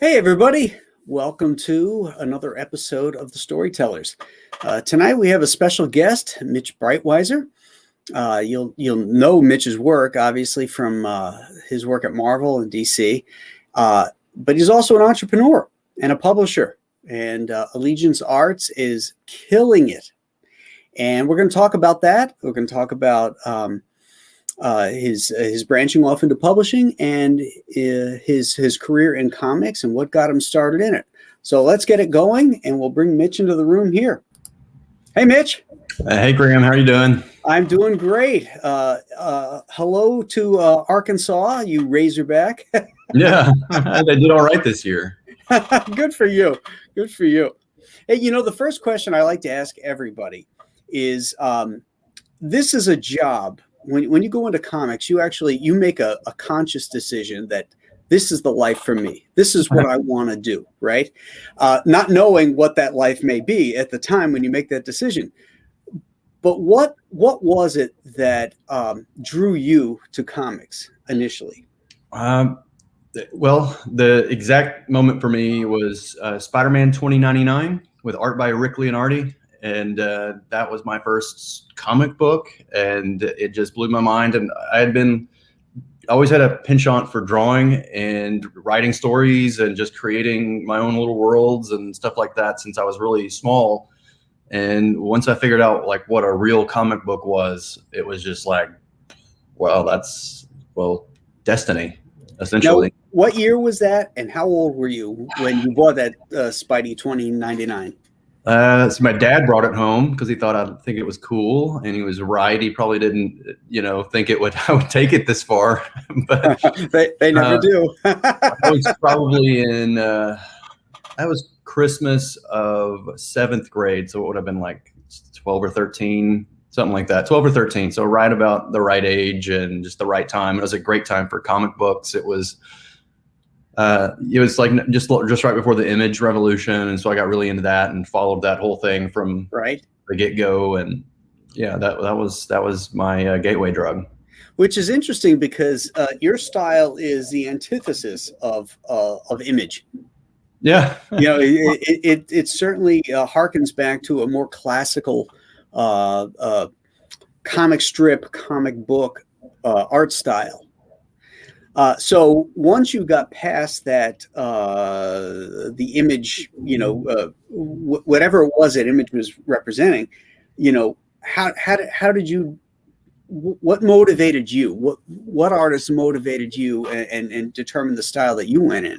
Hey, everybody. Welcome to another episode of The Storytellers. Tonight we have a special guest, Mitch Breitweiser. You'll know Mitch's work, obviously, from his work at Marvel and DC. But he's also an entrepreneur and a publisher. And Allegiance Arts is killing it. And we're going to talk about that. We're going to talk about his branching off into publishing and his career in comics and what got him started in it. So let's get it going, and we'll bring Mitch into the room here. Hey, Mitch. Hey, Graham. How are you doing? I'm doing great. Hello to Arkansas, you Razorback. Yeah, they did all right this year. Good for you. Good for you. Hey, the first question I like to ask everybody is, this is a job. When you go into comics, you make a conscious decision that this is the life for me. This is what I want to do, right? Not knowing what that life may be at the time when you make that decision. But what was it that drew you to comics initially? Well, the exact moment for me was Spider-Man 2099 with art by Rick Leonardi. And that was my first comic book, and it just blew my mind. And I always had a penchant for drawing and writing stories and just creating my own little worlds and stuff like that since I was really small. And once I figured out like what a real comic book was, it was just like, well, that's destiny, essentially. Now, what year was that, and how old were you when you bought that Spidey 2099? So my dad brought it home because he thought I'd think it was cool, and he was right. He probably didn't, think I would take it this far. But they never do. I was probably that was Christmas of 7th grade, so it would have been like 12 or 13, something like that. 12 or 13, so right about the right age and just the right time. It was a great time for comic books. It was like just right before the Image revolution, and so I got really into that and followed that whole thing from the get-go. And yeah, that was my gateway drug. Which is interesting because your style is the antithesis of Image. Yeah, it certainly harkens back to a more classical comic strip, comic book art style. So once you got past that, the Image, whatever it was that Image was representing, how did you, what motivated you? What artists motivated you and determined the style that you went in?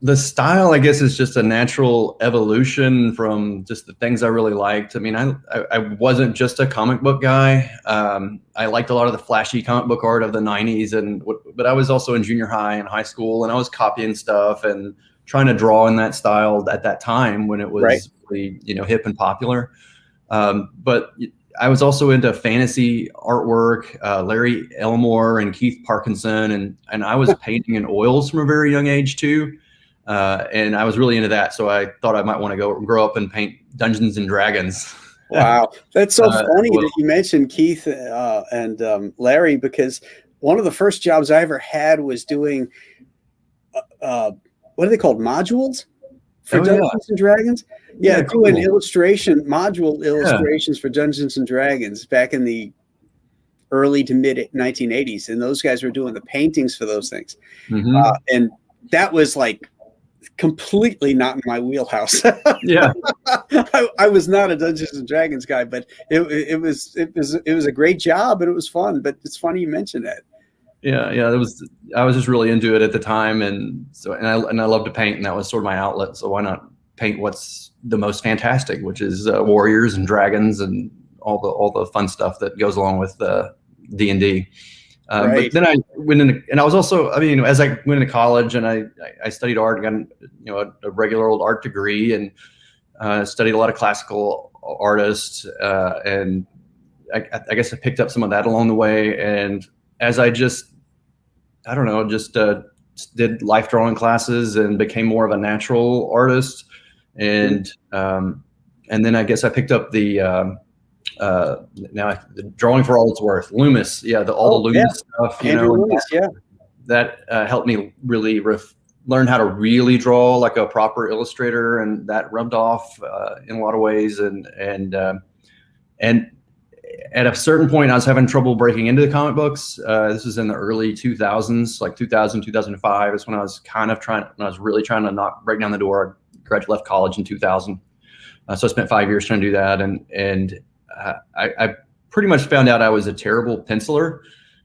The style, I guess, is just a natural evolution from just the things I really liked. I mean, I wasn't just a comic book guy. I liked a lot of the flashy comic book art of the 90s, but I was also in junior high and high school, and I was copying stuff and trying to draw in that style at that time when it was really, hip and popular. But I was also into fantasy artwork, Larry Elmore and Keith Parkinson, and I was painting in oils from a very young age too. And I was really into that, so I thought I might want to grow up and paint Dungeons and Dragons. Wow, that's so funny that you mentioned Keith and Larry, because one of the first jobs I ever had was doing what are they called, modules for Dungeons and Dragons. Yeah, doing module illustrations for Dungeons and Dragons back in the early to mid 1980s, and those guys were doing the paintings for those things. Mm-hmm. And that was like completely not in my wheelhouse. Yeah, I was not a Dungeons and Dragons guy, but it was a great job and it was fun. But it's funny you mentioned that. Yeah, I was just really into it at the time, and I love to paint, and that was sort of my outlet. So why not paint what's the most fantastic, which is warriors and dragons and all the fun stuff that goes along with D&D. But then I went into, and I was also, as I went into college and I studied art, and got a regular old art degree, and studied a lot of classical artists, and I guess I picked up some of that along the way. And as I just did life drawing classes and became more of a natural artist, and then I guess I picked up the drawing for all it's worth, Loomis. Yeah, all the Loomis stuff. Andrew Loomis, that helped me really learned how to really draw like a proper illustrator, and that rubbed off in a lot of ways. And at a certain point, I was having trouble breaking into the comic books. This was in the early 2000s, like 2000, 2005 is when I was really trying to break down the door. I left college in 2000. So I spent 5 years trying to do that. And I pretty much found out I was a terrible penciler.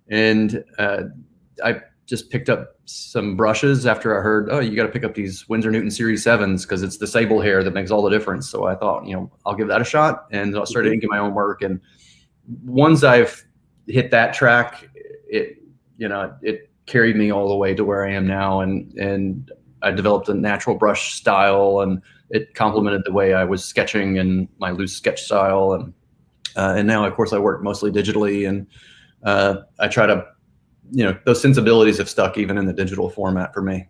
And I just picked up some brushes after I heard, oh, you got to pick up these Winsor Newton Series 7s because it's the sable hair that makes all the difference. So I thought, I'll give that a shot. And I started inking my own work. And once I've hit that track, it carried me all the way to where I am now. And I developed a natural brush style, and it complemented the way I was sketching and my loose sketch style. And now, of course, I work mostly digitally, and I try to, those sensibilities have stuck even in the digital format for me.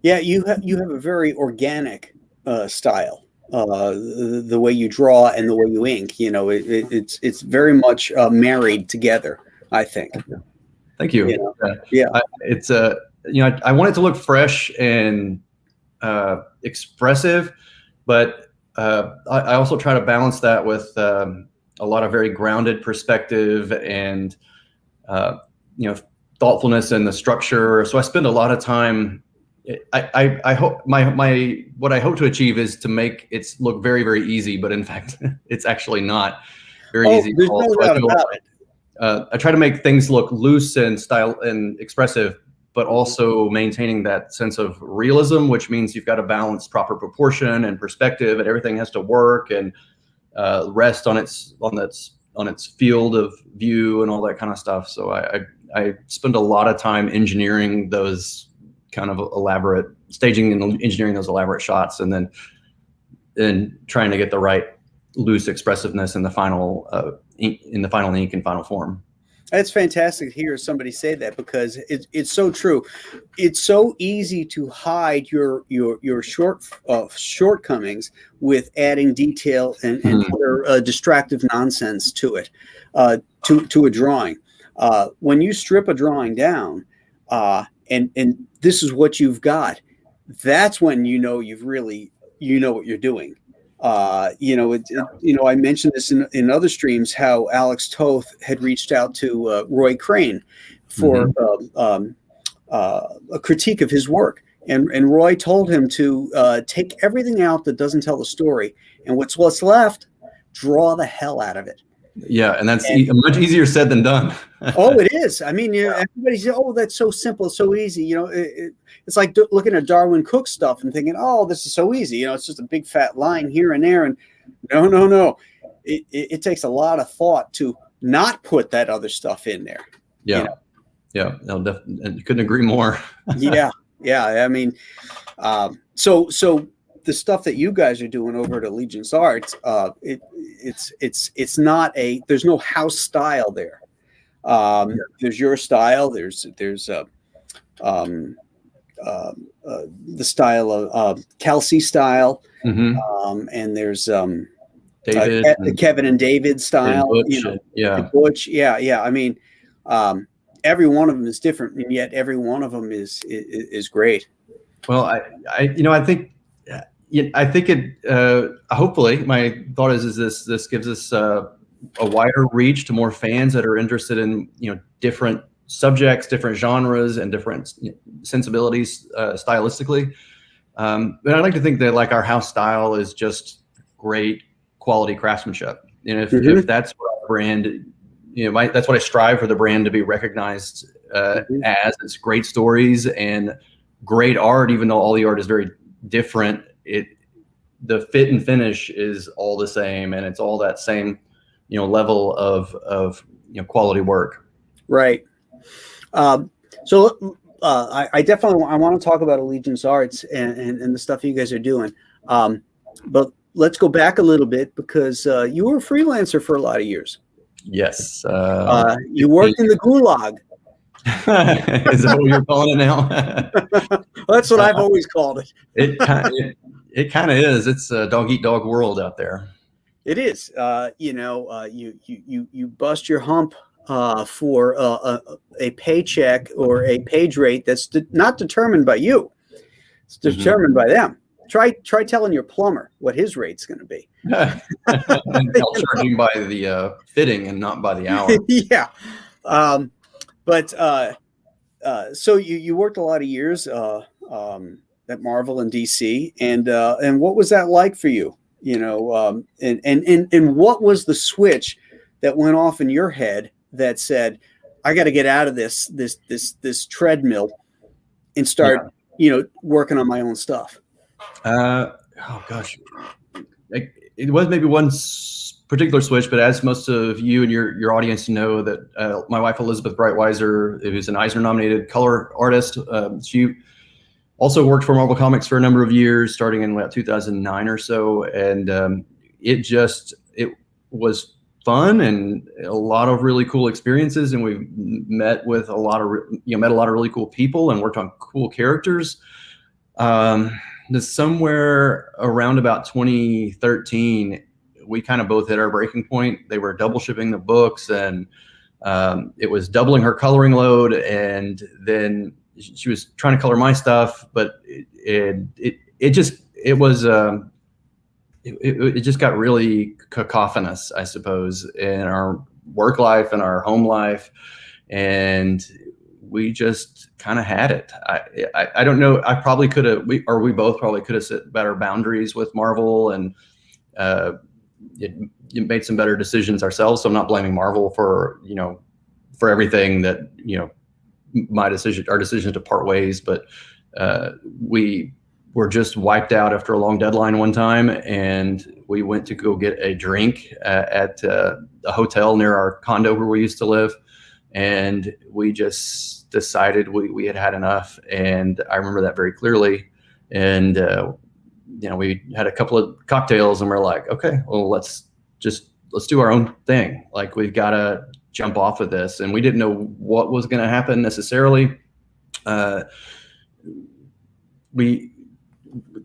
Yeah, you have a very organic style. The way you draw and the way you ink, it's very much married together, I think. Thank you. Yeah. I want it to look fresh and expressive, but I also try to balance that with a lot of very grounded perspective and thoughtfulness in the structure. So I spend a lot of time. I hope what I hope to achieve is to make it look very, very easy, but in fact, it's actually not very easy. There's no doubt about it. I try to make things look loose and style and expressive, but also maintaining that sense of realism, which means you've got to balance proper proportion and perspective, and everything has to work and rest on its field of view and all that kind of stuff. So I spend a lot of time engineering those kind of elaborate staging and engineering those elaborate shots, and then trying to get the right loose expressiveness in the final ink and final form. It's fantastic to hear somebody say that, because it's so true. It's so easy to hide your shortcomings with adding detail and other distractive nonsense to it, to a drawing. When you strip a drawing down, and this is what you've got, that's when you've really what you're doing. I mentioned this in other streams, how Alex Toth had reached out to Roy Crane for a critique of his work. And Roy told him to take everything out that doesn't tell the story, and what's left, draw the hell out of it. Yeah, and that's much easier said than done. Oh, it is. I mean, everybody says, "Oh, that's so simple, so easy." It's like looking at Darwin Cook stuff and thinking, "Oh, this is so easy." It's just a big fat line here and there. And no. It takes a lot of thought to not put that other stuff in there. Yeah, yeah. No, definitely, couldn't agree more. Yeah. I mean, so the stuff that you guys are doing over at Allegiance Arts, it's not there's no house style there. There's your style. There's the style of Kelsey style, and there's David, Kevin and David style. Butch, yeah. I mean, every one of them is different, and yet every one of them is great. Well, I think it. Hopefully, my thought is this gives us a wider reach to more fans that are interested in different subjects, different genres, and different sensibilities stylistically. But I like to think that like our house style is just great quality craftsmanship. And if that's what our brand, that's what I strive for the brand to be recognized as. It's great stories and great art, even though all the art is very different. The fit and finish is all the same, and it's all that same, level of quality work. Right. So I definitely want to talk about Allegiance Arts and the stuff you guys are doing. But let's go back a little bit, because you were a freelancer for a lot of years. Yes. You worked in the gulag. Is that what you're calling it now? Well, that's what I've always called it. It kind of is. It's a dog eat dog world out there. It is. You bust your hump for a paycheck or a page rate that's not determined by you. It's determined by them. Try telling your plumber what his rate's going to be. And I'll charge you by the fitting and not by the hour. Yeah. So you worked a lot of years at Marvel and DC, and what was that like for you? You know, and what was the switch that went off in your head that said, I got to get out of this treadmill and start, working on my own stuff? Oh gosh, it was maybe one particular switch, but as most of you and your audience know, that my wife Elizabeth Breitweiser, who's an Eisner-nominated color artist, she also worked for Marvel Comics for a number of years, starting in about 2009 or so, and it was fun and a lot of really cool experiences, and we met with a lot of really cool people and worked on cool characters. Somewhere around about 2013, we kind of both hit our breaking point. They were double shipping the books, and it was doubling her coloring load, and then she was trying to color my stuff, but it just got really cacophonous, I suppose, in our work life and our home life, and we just kind of had it. I don't know. I probably could have, we both probably could have set better boundaries with Marvel, and made some better decisions ourselves. So I'm not blaming Marvel for everything that, our decision to part ways, but we were just wiped out after a long deadline one time, and we went to go get a drink at a hotel near our condo where we used to live. And we just decided we had enough. And I remember that very clearly. And, we had a couple of cocktails, and we're like, okay, well, let's do our own thing. Like, we've got to jump off of this. And we didn't know what was going to happen necessarily. We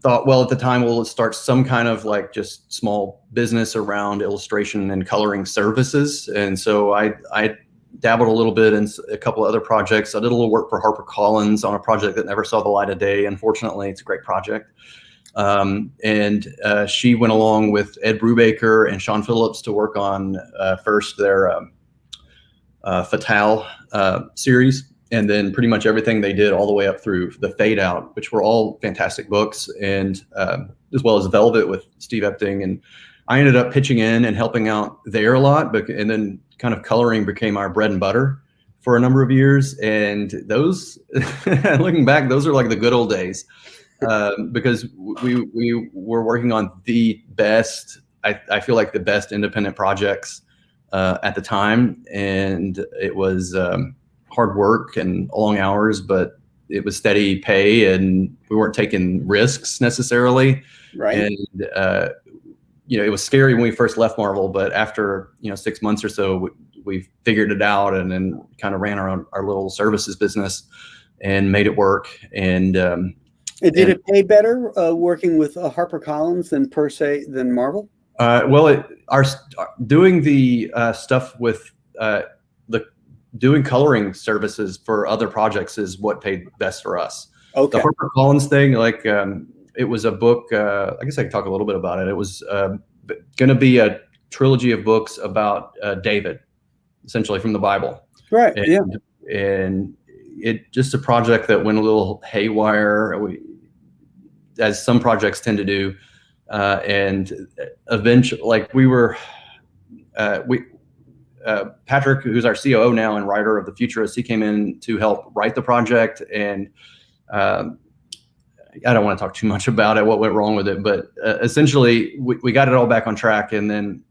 thought, well, at the time, let's start some kind of like just small business around illustration and coloring services. And so I dabbled a little bit in a couple of other projects. I did a little work for HarperCollins on a project that never saw the light of day. Unfortunately, it's a great project. She went along with Ed Brubaker and Sean Phillips to work on first their Fatale series, and then pretty much everything they did all the way up through the Fade Out, which were all fantastic books, and as well as Velvet with Steve Epting. And I ended up pitching in and helping out there a lot, and then kind of coloring became our bread and butter for a number of years. And those, looking back, those are like the good old days, because we were working on the best, I feel like the best independent projects at the time. And it was hard work and long hours, but it was steady pay, and we weren't taking risks necessarily. Right. And, it was scary when we first left Marvel, but after, 6 months or so, we figured it out, and then kind of ran our little services business and made it work. And did it pay better working with HarperCollins than Marvel? Doing the stuff with doing coloring services for other projects is what paid best for us. Okay. The HarperCollins thing, it was a book. I guess I could talk a little bit about it. It was going to be a trilogy of books about David, essentially from the Bible. Right. And it just a project that went a little haywire, as some projects tend to do. And eventually, Patrick, who's our COO now and writer of The Futurist, he came in to help write the project. And I don't want to talk too much about it, what went wrong with it, but essentially we got it all back on track. And then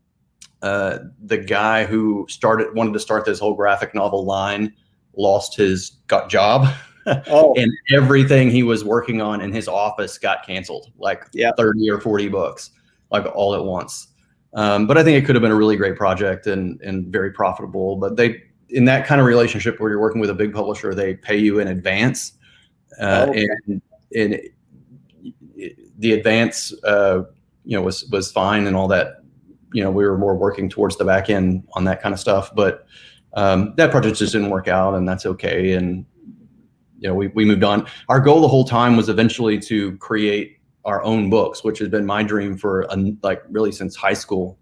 the guy who wanted to start this whole graphic novel line lost his job. Oh. And everything he was working on in his office got canceled, 30 or 40 books, all at once. But I think it could have been a really great project and very profitable. But in that kind of relationship where you're working with a big publisher, they pay you in advance. And the advance, was fine and all that. We were more working towards the back end on that kind of stuff. But That project just didn't work out, and that's okay. And we moved on. Our goal the whole time was eventually to create our own books, which has been my dream for like really since high school.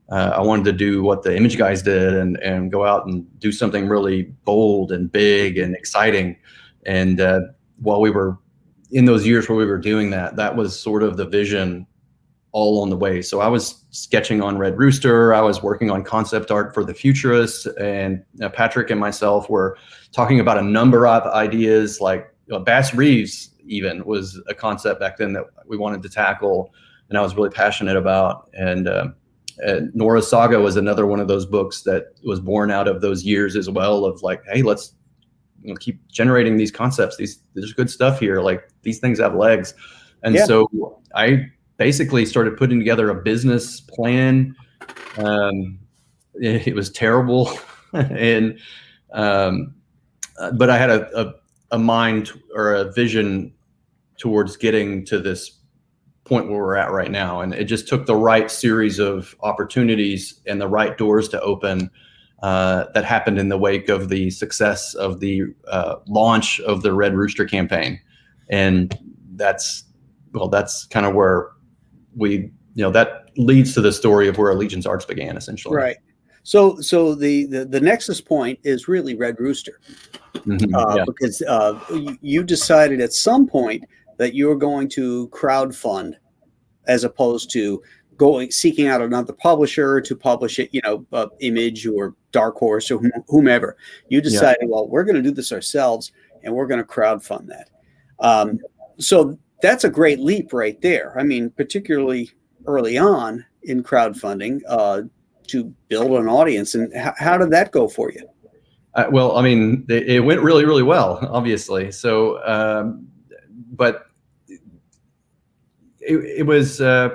I wanted to do what the Image guys did and go out and do something really bold and big and exciting. And while we were in those years where we were doing that, that was sort of the vision all on the way. So I was sketching on Red Rooster. I was working on concept art for the Futurists, and Patrick and myself were talking about a number of ideas, like Bass Reeves even was a concept back then that we wanted to tackle, and I was really passionate about. And Nora's Saga was another one of those books that was born out of those years as well, of like, hey, let's keep generating these concepts. There's good stuff here. Like, these things have legs. And so I basically started putting together a business plan. It was terrible. And but I had a mind or a vision towards getting to this point where we're at right now. And it just took the right series of opportunities and the right doors to open that happened in the wake of the success of the launch of the Red Rooster campaign. And that's kind of where that leads to the story of where Allegiance Arts began, essentially. Right. So the nexus point is really Red Rooster, because you decided at some point that you were going to crowdfund, as opposed to seeking out another publisher to publish it, Image or Dark Horse or whomever. You decided, well, we're going to do this ourselves, and we're going to crowdfund that. So that's a great leap right there. I mean, particularly early on in crowdfunding, to build an audience. And how did that go for you? Well, I mean, it went really, really well, obviously. So, but it was, I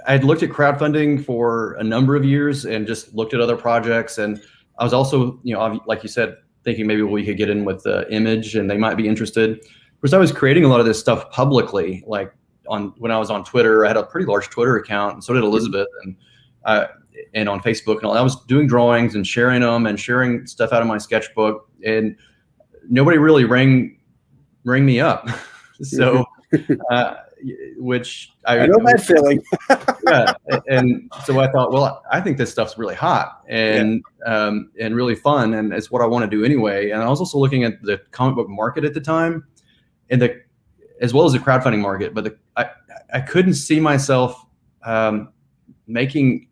had looked at crowdfunding for a number of years and just looked at other projects. And I was also, like you said, thinking maybe we could get in with Image and they might be interested. Because I was creating a lot of this stuff publicly, like when I was on Twitter. I had a pretty large Twitter account, and so did Elizabeth, and on Facebook and all. I was doing drawings and sharing them and sharing stuff out of my sketchbook, and nobody really rang me up. So, which I know that feeling. Yeah, and so I thought, well, I think this stuff's really hot and really fun, and it's what I want to do anyway. And I was also looking at the comic book market at the time, and as well as the crowdfunding market, but I couldn't see myself making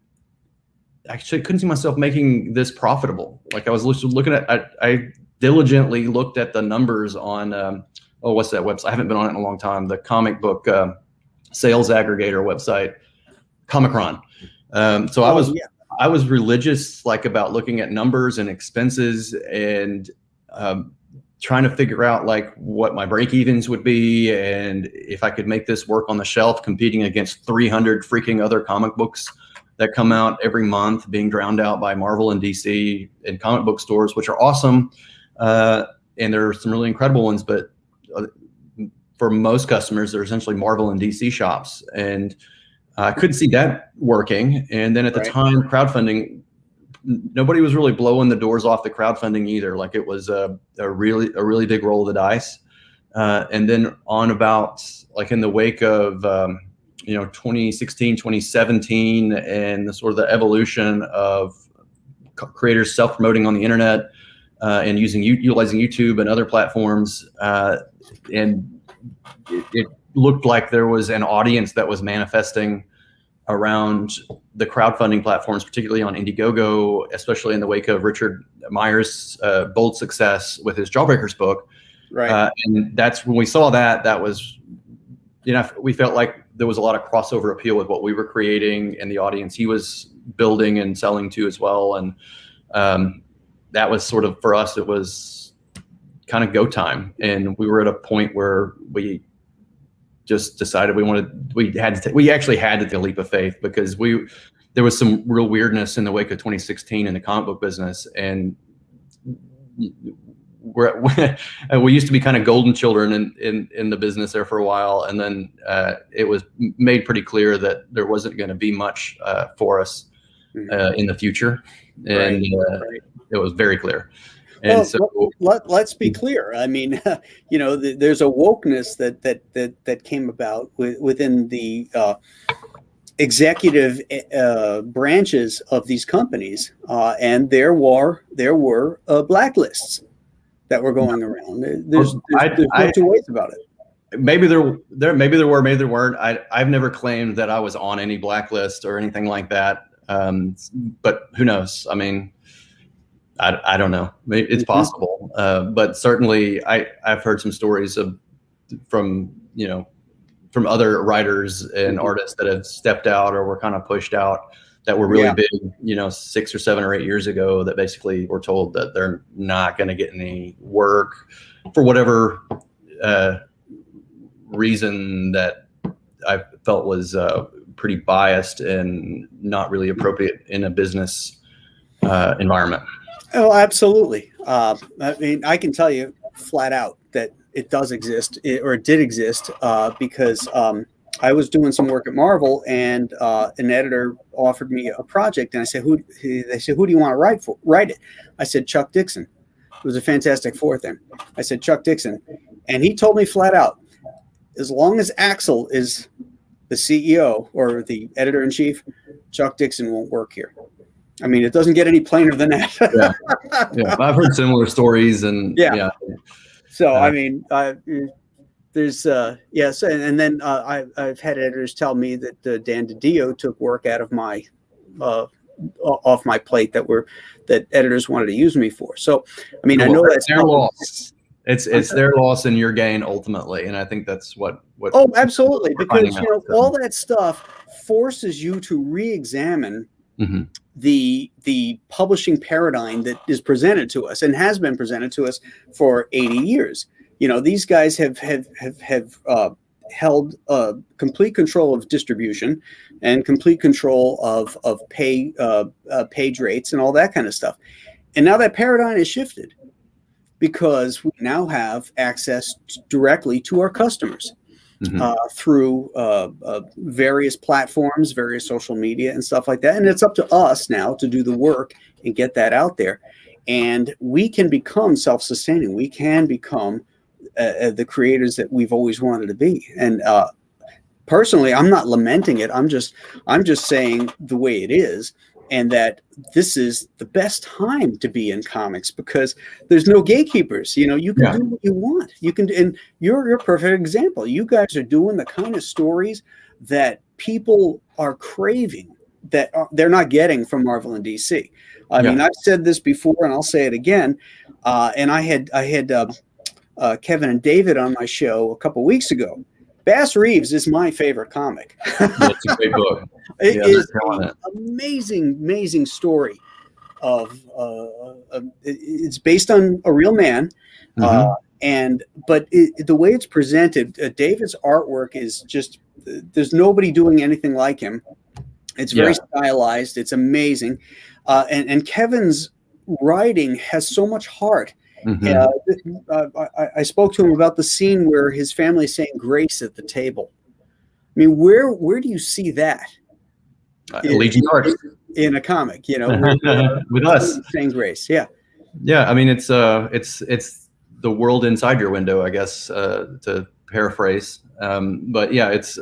this profitable. Like, I was looking at, I diligently looked at the numbers on, what's that website? I haven't been on it in a long time. The comic book sales aggregator website, Comicron. So I was religious, like, about looking at numbers and expenses and trying to figure out like what my break evens would be, and if I could make this work on the shelf, competing against 300 freaking other comic books that come out every month, being drowned out by Marvel and DC and comic book stores, which are awesome. And there are some really incredible ones, but for most customers, they're essentially Marvel and DC shops. And I couldn't see that working. And then at the time, crowdfunding, nobody was really blowing the doors off the crowdfunding either. Like, it was a really big roll of the dice. And then on about, like, in the wake of 2016, 2017, and the sort of the evolution of creators self-promoting on the internet and utilizing YouTube and other platforms, and it looked like there was an audience that was manifesting around the crowdfunding platforms, particularly on Indiegogo, especially in the wake of Richard Meyer's bold success with his Jawbreakers book. Right. And that's when we saw that was, we felt like there was a lot of crossover appeal with what we were creating and the audience he was building and selling to as well. And that was sort of, for us, it was kind of go time. And we were at a point where we just decided we actually had to take a leap of faith, because there was some real weirdness in the wake of 2016 in the comic book business. And we used to be kind of golden children in the business there for a while. And then it was made pretty clear that there wasn't going to be much for us in the future, and Right. it was very clear. And let's be clear. I mean, there's a wokeness that came about within the executive branches of these companies, and there were blacklists that were going around. There's no two ways about it. Maybe there were, maybe there weren't. I've never claimed that I was on any blacklist or anything like that. But who knows? I mean, I don't know. It's possible. But certainly I've heard some stories from other writers and artists that have stepped out or were kind of pushed out that were really big, 6 or 7 or 8 years ago, that basically were told that they're not going to get any work for whatever reason that I felt was pretty biased and not really appropriate in a business environment. Oh, absolutely. I mean, I can tell you flat out that it does exist, or it did exist, because I was doing some work at Marvel, and an editor offered me a project, and I said, They said, who do you want to write it? I said, Chuck Dixon. It was a Fantastic Four thing. I said, Chuck Dixon. And he told me flat out, as long as Axel is the CEO or the editor-in-chief, Chuck Dixon won't work here. I mean, it doesn't get any plainer than that. Yeah. I've heard similar stories, and So I mean, there's yes, and then I've had editors tell me that Dan DiDio took work out of my off my plate that editors wanted to use me for. So I mean, I know that's their loss. It's their loss and your gain ultimately, and I think that's what. Oh, absolutely, because all that stuff forces you to re-examine the publishing paradigm that is presented to us and has been presented to us for 80 years. These guys have held complete control of distribution and complete control of page rates and all that kind of stuff. And now that paradigm is shifted because we now have access directly to our customers. Through various platforms, various social media and stuff like that. And it's up to us now to do the work and get that out there. And we can become self-sustaining. We can become the creators that we've always wanted to be. And personally, I'm not lamenting it. I'm just saying the way it is, and that this is the best time to be in comics because there's no gatekeepers. You can do what you want. You can, and you're a perfect example. You guys are doing the kind of stories that people are craving that they're not getting from Marvel and DC. I mean, I've said this before, and I'll say it again. And I had Kevin and David on my show a couple weeks ago. Bass Reeves is my favorite comic. It's a great book. It is an amazing story of it's based on a real man, but the way it's presented, David's artwork is just there's nobody doing anything like him. It's very stylized. It's amazing, and Kevin's writing has so much heart. I spoke to him about the scene where his family is saying grace at the table. I mean, where do you see that? Legion Arts in a comic, with us saying grace. I mean, it's the world inside your window, I guess, to paraphrase. But yeah, it's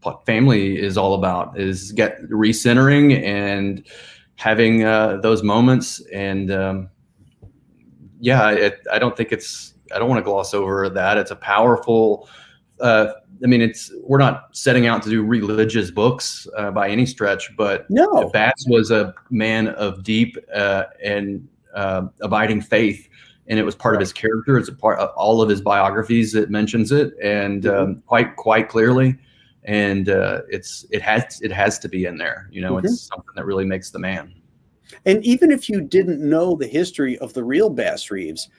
what family is all about, is recentering and having those moments. And I don't think I don't want to gloss over that. It's a powerful, I mean, we're not setting out to do religious books by any stretch, but no. Bats was a man of deep and abiding faith, and it was part of his character. It's a part of all of his biographies. It mentions it, and quite clearly. And it has to be in there. It's something that really makes the man. And even if you didn't know the history of the real Bass Reeves,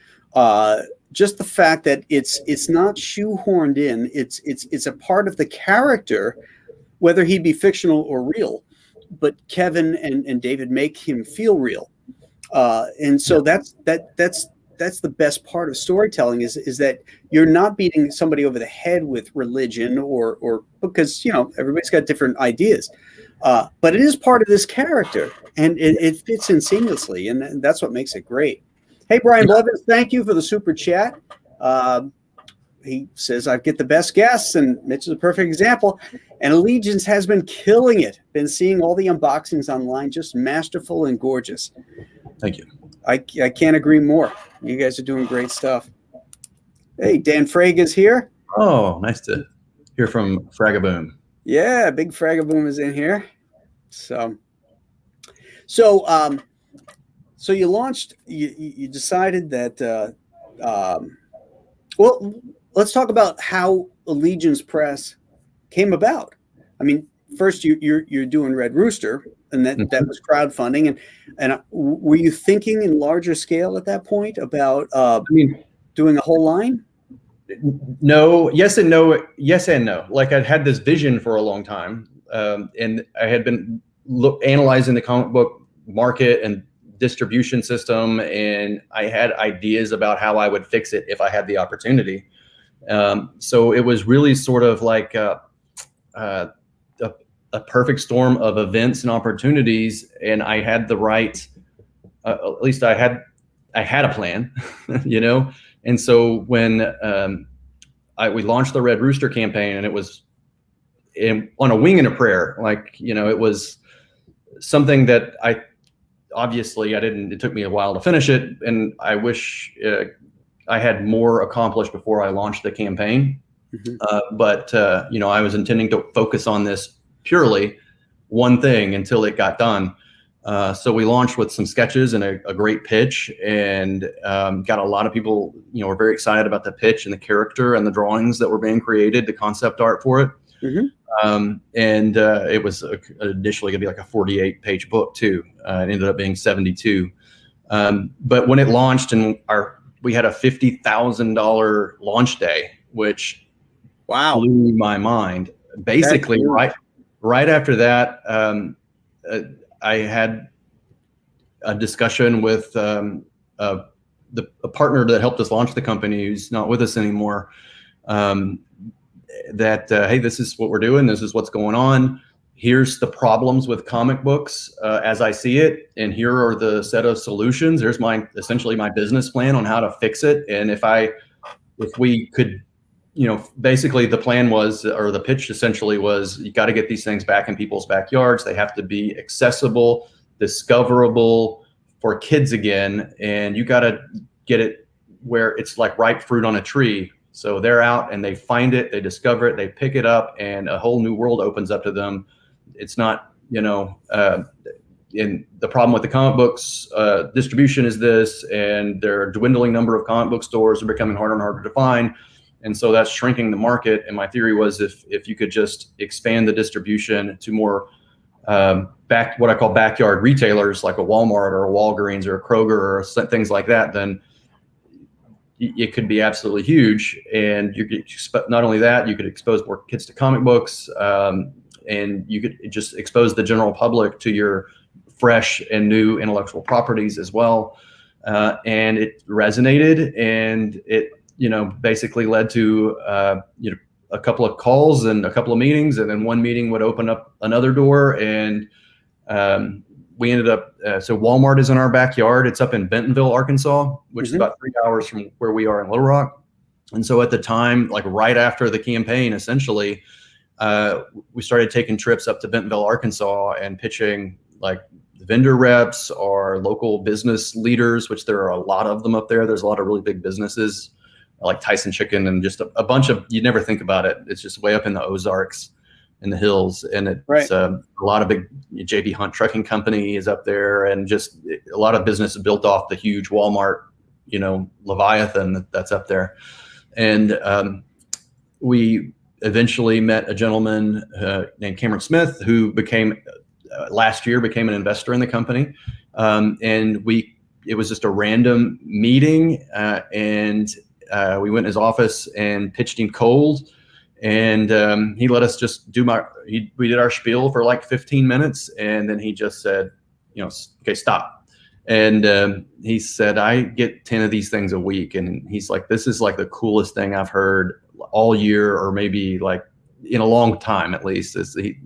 just the fact that it's not shoehorned in, it's a part of the character, whether he be fictional or real. But Kevin and David make him feel real, and so that's the best part of storytelling is that you're not beating somebody over the head with religion or because everybody's got different ideas, But it is part of this character, and it fits in seamlessly, and that's what makes it great. Hey, Brian Blevins, thank you for the super chat. He says, I get the best guests, and Mitch is a perfect example. And Allegiance has been killing it. Been seeing all the unboxings online, just masterful and gorgeous. Thank you. I can't agree more. You guys are doing great stuff. Hey, Dan Frag is here. Oh, nice to hear from Fragaboom. Yeah, big Fragaboom is in here. So you launched. You decided that. Well, let's talk about how Allegiance Press came about. I mean, first you're doing Red Rooster, and that was crowdfunding, and were you thinking in larger scale at that point about doing a whole line? No, yes and no, yes and no. Like I'd had this vision for a long time, and I had been analyzing the comic book market and distribution system, and I had ideas about how I would fix it if I had the opportunity. So it was really sort of like a perfect storm of events and opportunities, and I had the right. At least I had a plan, you know. And so when we launched the Red Rooster campaign, and it was on a wing and a prayer, like, you know, it was something that it took me a while to finish it. And I wish I had more accomplished before I launched the campaign. Mm-hmm. But you know, I was intending to focus on this purely one thing until it got done. So we launched with some sketches and a great pitch, and got a lot of people, you know, were very excited about the pitch and the character and the drawings that were being created, the concept art for it. Mm-hmm. And it was initially going to be like a 48-page book too. It ended up being 72. But when it launched, and we had a $50,000 launch day, which blew my mind. Basically, right after that, I had a discussion with a partner that helped us launch the company, who's not with us anymore. Hey, this is what we're doing. This is what's going on. Here's the problems with comic books as I see it, and here are the set of solutions. There's essentially my business plan on how to fix it. And if we could, you know, basically the plan was, or the pitch essentially was, you got to get these things back in people's backyards. They have to be accessible, discoverable for kids again, and you got to get it where it's like ripe fruit on a tree. So they're out and they find it, they discover it, they pick it up, and a whole new world opens up to them. It's not, you know, and the problem with the comic books distribution is this, and there are a dwindling number of comic book stores are becoming harder and harder to find. And so that's shrinking the market. And my theory was if you could just expand the distribution to more what I call backyard retailers, like a Walmart or a Walgreens or a Kroger or things like that, then it could be absolutely huge. And you could, not only that, you could expose more kids to comic books, and you could just expose the general public to your fresh and new intellectual properties as well. And it resonated, and it, you know, basically led to, you know, a couple of calls and a couple of meetings, and then one meeting would open up another door. And we ended up, so Walmart is in our backyard. It's up in Bentonville, Arkansas, which is about 3 hours from where we are in Little Rock. And so at the time, like right after the campaign, essentially, we started taking trips up to Bentonville, Arkansas, and pitching like vendor reps or local business leaders, which there are a lot of them up there. There's a lot of really big businesses like Tyson Chicken, and just a bunch of, you never think about it. It's just way up in the Ozarks in the hills. And it's a lot of big, JB Hunt Trucking Company is up there, and just a lot of business built off the huge Walmart, you know, Leviathan that's up there. And we eventually met a gentleman named Cameron Smith, who last year became an investor in the company. And it was just a random meeting, and we went in his office and pitched him cold, and he let us just we did our spiel for like 15 minutes, and then he just said, you know, okay, stop. And he said, I get 10 of these things a week. And he's like, this is like the coolest thing I've heard all year, or maybe like in a long time, at least.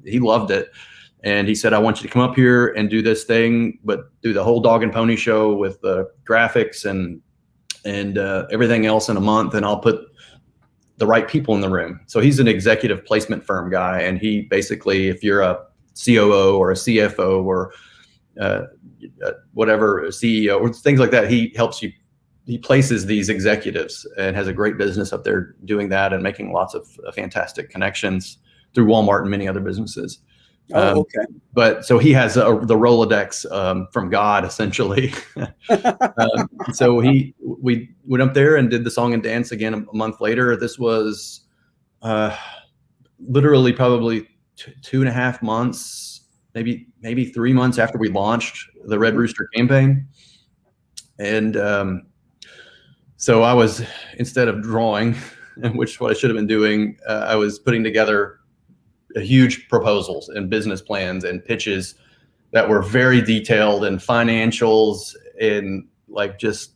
He loved it. And he said, I want you to come up here and do this thing, but do the whole dog and pony show with the graphics and everything else in a month. And I'll put the right people in the room. So he's an executive placement firm guy. And he basically, if you're a COO or a CFO or whatever, a CEO or things like that, he helps you. He places these executives and has a great business up there doing that and making lots of fantastic connections through Walmart and many other businesses. Okay. But so he has the Rolodex from God, essentially. So we went up there and did the song and dance again a month later. This was literally probably 2.5 months, maybe 3 months after we launched the Red Rooster campaign. And so I was, instead of drawing, which what I should have been doing, I was putting together huge proposals and business plans and pitches that were very detailed and financials and like just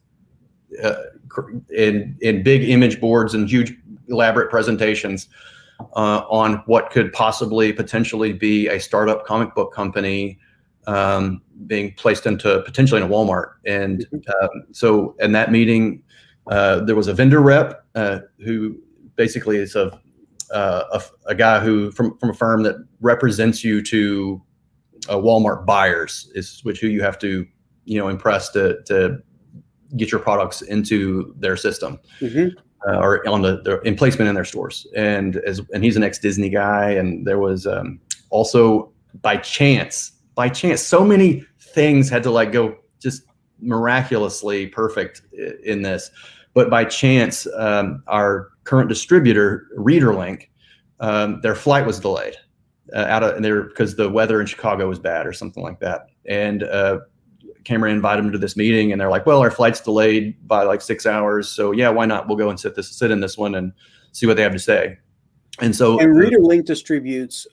in big image boards and huge elaborate presentations on what could potentially be a startup comic book company being placed into potentially in a Walmart. And so in that meeting, there was a vendor rep who basically is a guy who from a firm that represents you to Walmart buyers, is who you have to impress to get your products into their system or on in placement in their stores. And he's an ex-Disney guy. And there was also by chance, so many things had to go just miraculously perfect in this. But by chance, our current distributor, ReaderLink, their flight was delayed because the weather in Chicago was bad or something like that. And Cameron invited them to this meeting, and they're like, well, our flight's delayed by 6 hours. So yeah, why not? We'll go and sit in this one and see what they have to say. And so ReaderLink distributes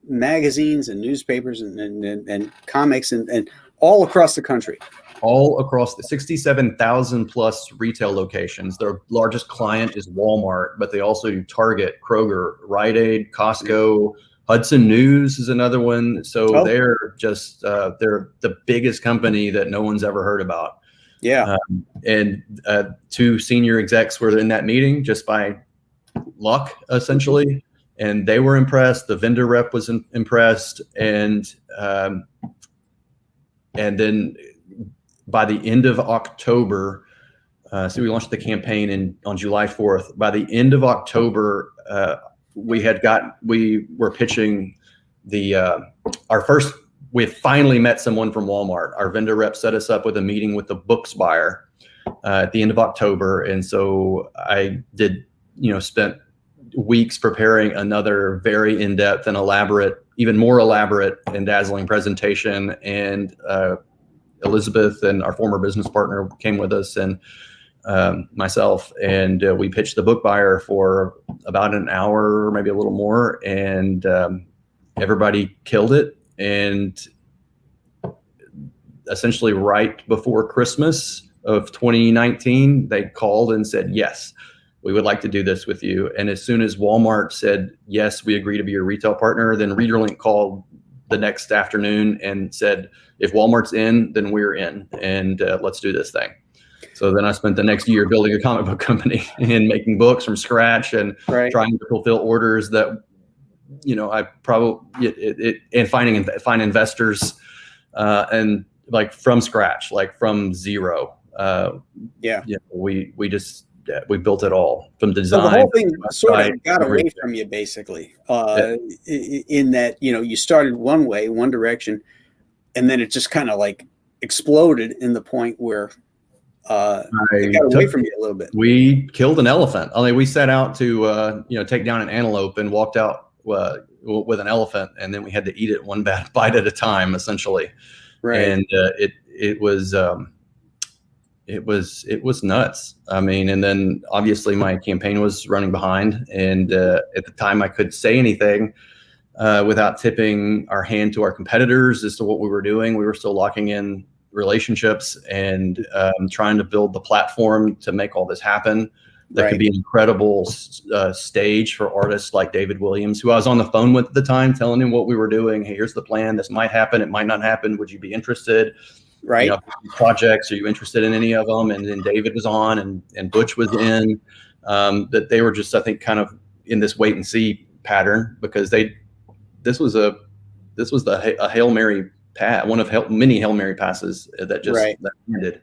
magazines and newspapers and comics and all across the country. All across the 67,000 plus retail locations. Their largest client is Walmart, but they also do Target, Kroger, Rite Aid, Costco, Hudson News is another one. So they're just, they're the biggest company that no one's ever heard about. Yeah. And 2 senior execs were in that meeting just by luck, essentially. And they were impressed. The vendor rep was impressed. And then by the end of October, so we launched the campaign on July 4th. By the end of October, we were pitching we had finally met someone from Walmart. Our vendor rep set us up with a meeting with the books buyer at the end of October. And so I spent weeks preparing another very in-depth and even more elaborate and dazzling presentation. And Elizabeth and our former business partner came with us, and myself, and we pitched the book buyer for about an hour, maybe a little more, and everybody killed it. And essentially right before Christmas of 2019, they called and said, yes, we would like to do this with you. And as soon as Walmart said, yes, we agree to be your retail partner, then ReaderLink called the next afternoon and said, if Walmart's in, then we're in, and let's do this thing. So then I spent the next year building a comic book company and making books from scratch and trying to fulfill orders that, I probably, and find investors and from scratch, from zero. We just, we built it all from design. So the whole thing sort of got away from you, basically, in that, you started one way, one direction, and then it just kind of exploded in the point where it got away from you a little bit. We killed an elephant. I mean, we set out to, take down an antelope and walked out with an elephant, and then we had to eat it one bite at a time, essentially. Right. And it was nuts. I mean, and then obviously my campaign was running behind, and at the time I couldn't say anything without tipping our hand to our competitors as to what we were doing. We were still locking in relationships and trying to build the platform to make all this happen. that could be an incredible stage for artists like David Williams, who I was on the phone with at the time, telling him what we were doing. Hey, here's the plan. This might happen. It might not happen. Would you be interested? Right. You know, projects, are you interested in any of them? And then David was on, and Butch was in. That they were just, I think, kind of in this wait and see pattern, because this was a Hail Mary pass, one of many Hail Mary passes that just that ended.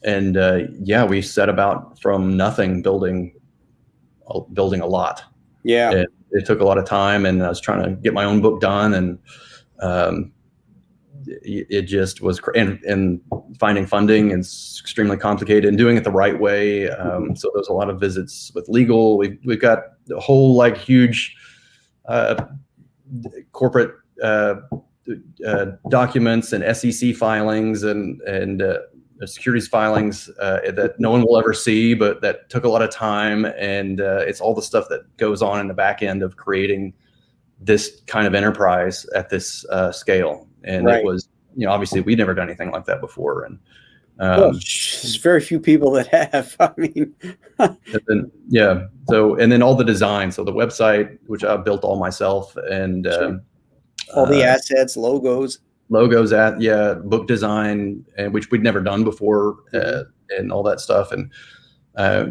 And yeah, we set about from nothing, building a lot. Yeah. It took a lot of time, and I was trying to get my own book done, and it just was, and finding funding is extremely complicated, and doing it the right way. So there's a lot of visits with legal. We've got a whole like huge corporate documents and SEC filings and securities filings that no one will ever see, but that took a lot of time. And it's all the stuff that goes on in the back end of creating this kind of enterprise at this scale. And it was, obviously we'd never done anything like that before. And there's very few people that have. I mean, and then, and then all the design. So the website, which I built all myself, and all the assets, logos, book design, and which we'd never done before, and all that stuff. And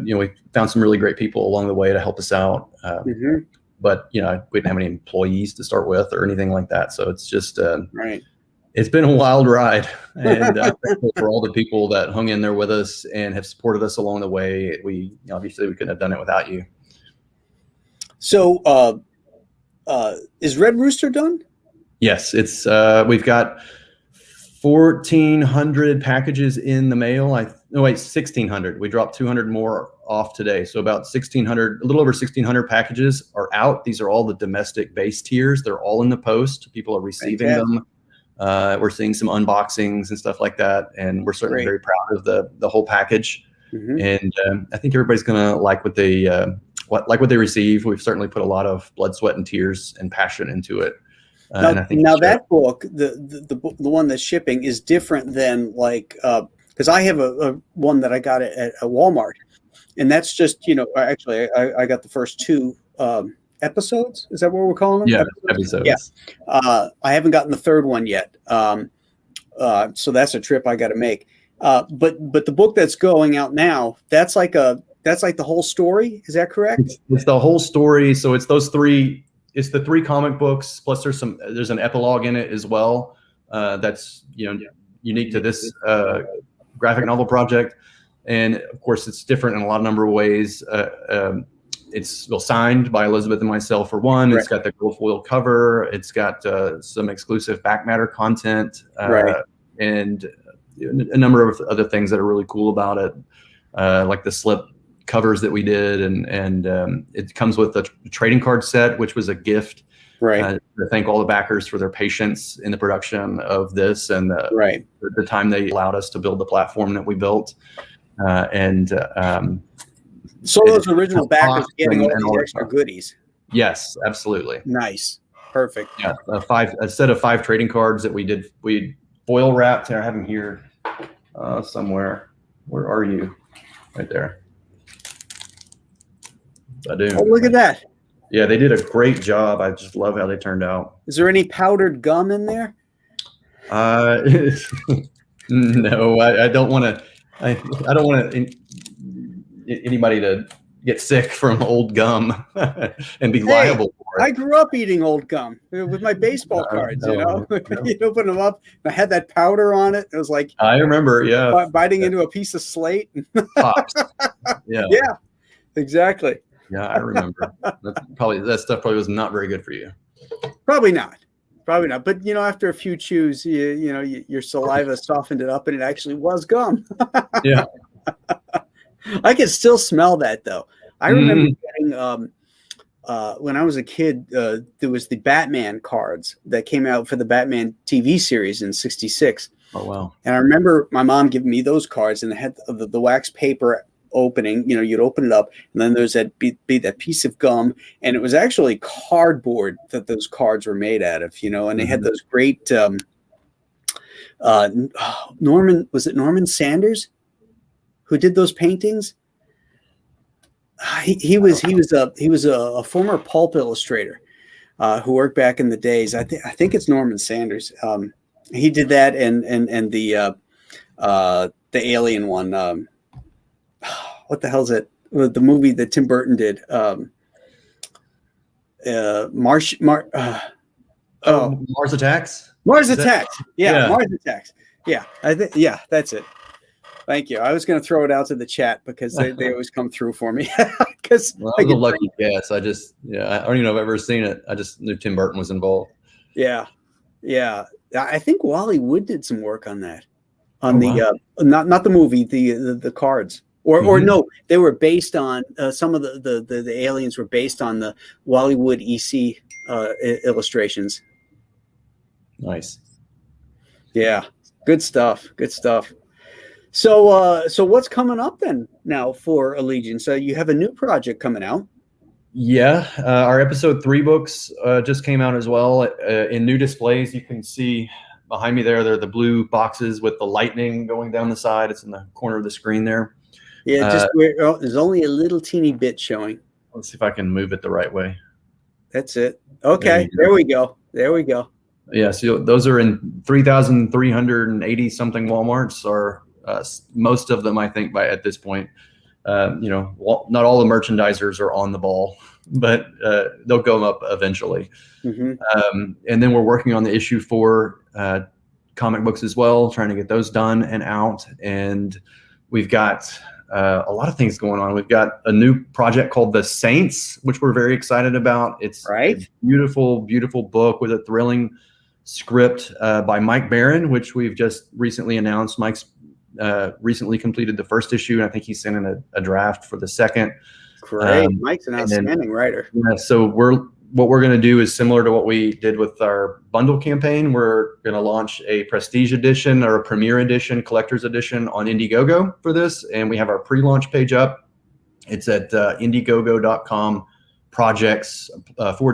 we found some really great people along the way to help us out. But we didn't have any employees to start with or anything like that. So it's just it's been a wild ride, and I'm thankful for all the people that hung in there with us and have supported us along the way. We obviously couldn't have done it without you. So is Red Rooster done? Yes, it's we've got 1,400 packages in the mail. 1,600. We dropped 200 more off today. So about 1,600, a little over 1,600 packages are out. These are all the domestic base tiers. They're all in the post. People are receiving them. We're seeing some unboxings and stuff like that. And we're certainly very proud of the whole package. And I think everybody's going to like what they receive. We've certainly put a lot of blood, sweat, and tears and passion into it. Now that book, the one that's shipping, is different than like, because I have a one that I got at Walmart, and that's just, actually I got the first two episodes. Is that what we're calling them? Yeah, episodes. Yeah. I haven't gotten the third one yet. So that's a trip I got to make. But the book that's going out now, that's like the whole story. Is that correct? It's the whole story. So it's those three. It's the 3 comic books, plus there's an epilogue in it as well. That's unique to this graphic novel project, and of course it's different in a number of ways. It's signed by Elizabeth and myself for one. It's got the gold foil cover. It's got some exclusive back matter content, and a number of other things that are really cool about it, like the slip covers that we did, and it comes with a trading card set, which was a gift to thank all the backers for their patience in the production of this, and the time they allowed us to build the platform that we built. So those original backers getting all these extra goodies. Yes, absolutely. Nice. Perfect. Yeah, a set of 5 trading cards that we foil wrapped. I have them here somewhere. Where are you? Right there. I do. Oh, look at that. Yeah, they did a great job. I just love how they turned out. Is there any powdered gum in there? No, I don't want to. I don't want anybody to get sick from old gum and be liable for it. I grew up eating old gum with my baseball cards. No. You'd open them up. I had that powder on it. It was like, I remember, biting into a piece of slate. Pops. Yeah. Yeah. Exactly. Yeah, I remember. That stuff probably was not very good for you. Probably not. But after a few chews, your saliva softened it up, and it actually was gum. Yeah. I can still smell that though. I remember getting when I was a kid. There was the Batman cards that came out for the Batman TV series in '66. Oh wow! And I remember my mom giving me those cards, and they had the wax paper opening. You'd open it up, and then there's that piece of gum, and it was actually cardboard that those cards were made out of. And they had those great Norman Sanders, who did those paintings. He was a former pulp illustrator who worked back in the days. I think it's Norman Sanders. He did that and the Alien one. What the hell is it? The movie that Tim Burton did. Mars Attacks. Mars Attacks. Yeah, Mars Attacks. Yeah, yeah, that's it. Thank you. I was going to throw it out to the chat because they always come through for me. Because that was a lucky guess. I don't even know if I've ever seen it. I just knew Tim Burton was involved. Yeah. I think Wally Wood did some work on that. On not the movie, the cards. Or no, they were based on some of the aliens were based on the Wally Wood EC illustrations. Nice. Yeah, good stuff. So what's coming up then now for Allegiance? So you have a new project coming out. Yeah, our episode 3 books just came out as well in new displays. You can see behind me there. They're the blue boxes with the lightning going down the side. It's in the corner of the screen there. Yeah, there's only a little teeny bit showing. Let's see if I can move it the right way. That's it. Okay, there we go. Yeah, so those are in 3,380 something Walmarts, or most of them, I think, by at this point. Not all the merchandisers are on the ball, but they'll go up eventually. Mm-hmm. And then we're working on the issue 4 comic books as well, trying to get those done and out. And we've got a lot of things going on. We've got a new project called The Saints, which we're very excited about. It's a beautiful, beautiful book with a thrilling script by Mike Barron, which we've just recently announced. Mike's recently completed the first issue, and I think he's sent in a draft for the second. Great. Mike's an outstanding writer. Yeah, so what we're going to do is similar to what we did with our bundle campaign. We're going to launch a prestige edition or a premiere edition, collector's edition on Indiegogo for this. And we have our pre-launch page up. It's at indiegogo.com projects /the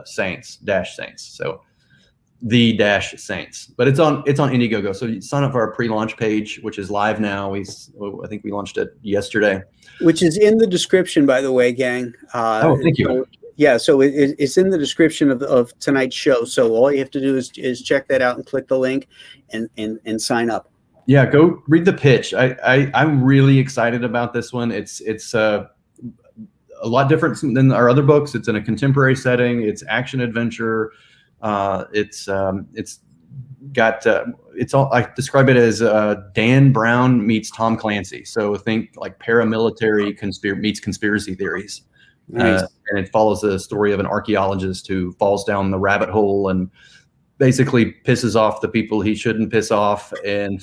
Saints Saints. So the Saints, but it's on Indiegogo. So you sign up for our pre-launch page, which is live now. I think we launched it yesterday. Which is in the description, by the way, gang. Thank you. So it's in the description of tonight's show. So all you have to do is check that out and click the link and sign up. Yeah, go read the pitch. I'm really excited about this one. It's a lot different than our other books. It's in a contemporary setting. It's action adventure. It's got I describe it as Dan Brown meets Tom Clancy. So think like paramilitary meets conspiracy theories. Nice. And it follows the story of an archaeologist who falls down the rabbit hole and basically pisses off the people he shouldn't piss off and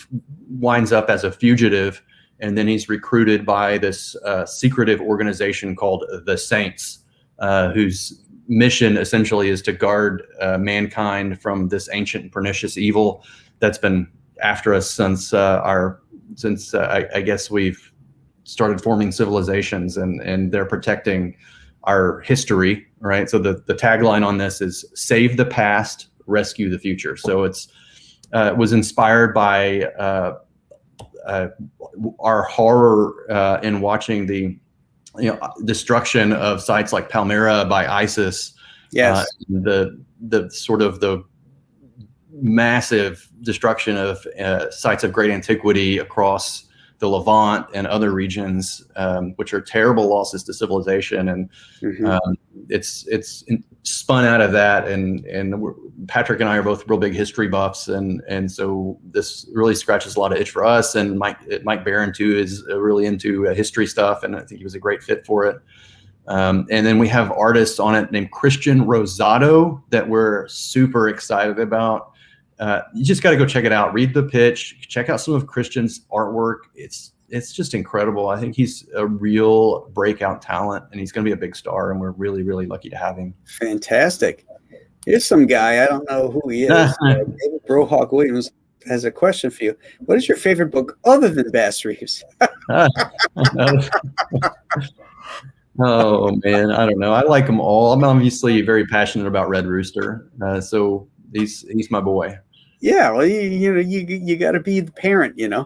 winds up as a fugitive. And then he's recruited by this secretive organization called the Saints, whose mission essentially is to guard mankind from this ancient pernicious evil that's been after us since I guess we've started forming civilizations, and they're protecting our history, right? So the tagline on this is "Save the past, rescue the future." So it was inspired by our horror in watching the destruction of sites like Palmyra by ISIS. Yes. The sort of the massive destruction of sites of great antiquity across the Levant and other regions, which are terrible losses to civilization. And it's spun out of that. And Patrick and I are both real big history buffs. And so this really scratches a lot of itch for us. And Mike Barron too is really into history stuff. And I think he was a great fit for it. And then we have artists on it named Christian Rosado that we're super excited about. You just got to go check it out. Read the pitch. Check out some of Christian's artwork. It's just incredible. I think he's a real breakout talent, and he's going to be a big star. And we're really, really lucky to have him. Fantastic. Here's some guy. I don't know who he is. David Brohawk Williams has a question for you. What is your favorite book other than Bass Reeves? Oh man, I don't know. I like them all. I'm obviously very passionate about Red Rooster, so he's my boy. Yeah, well, you got to be the parent, Yeah.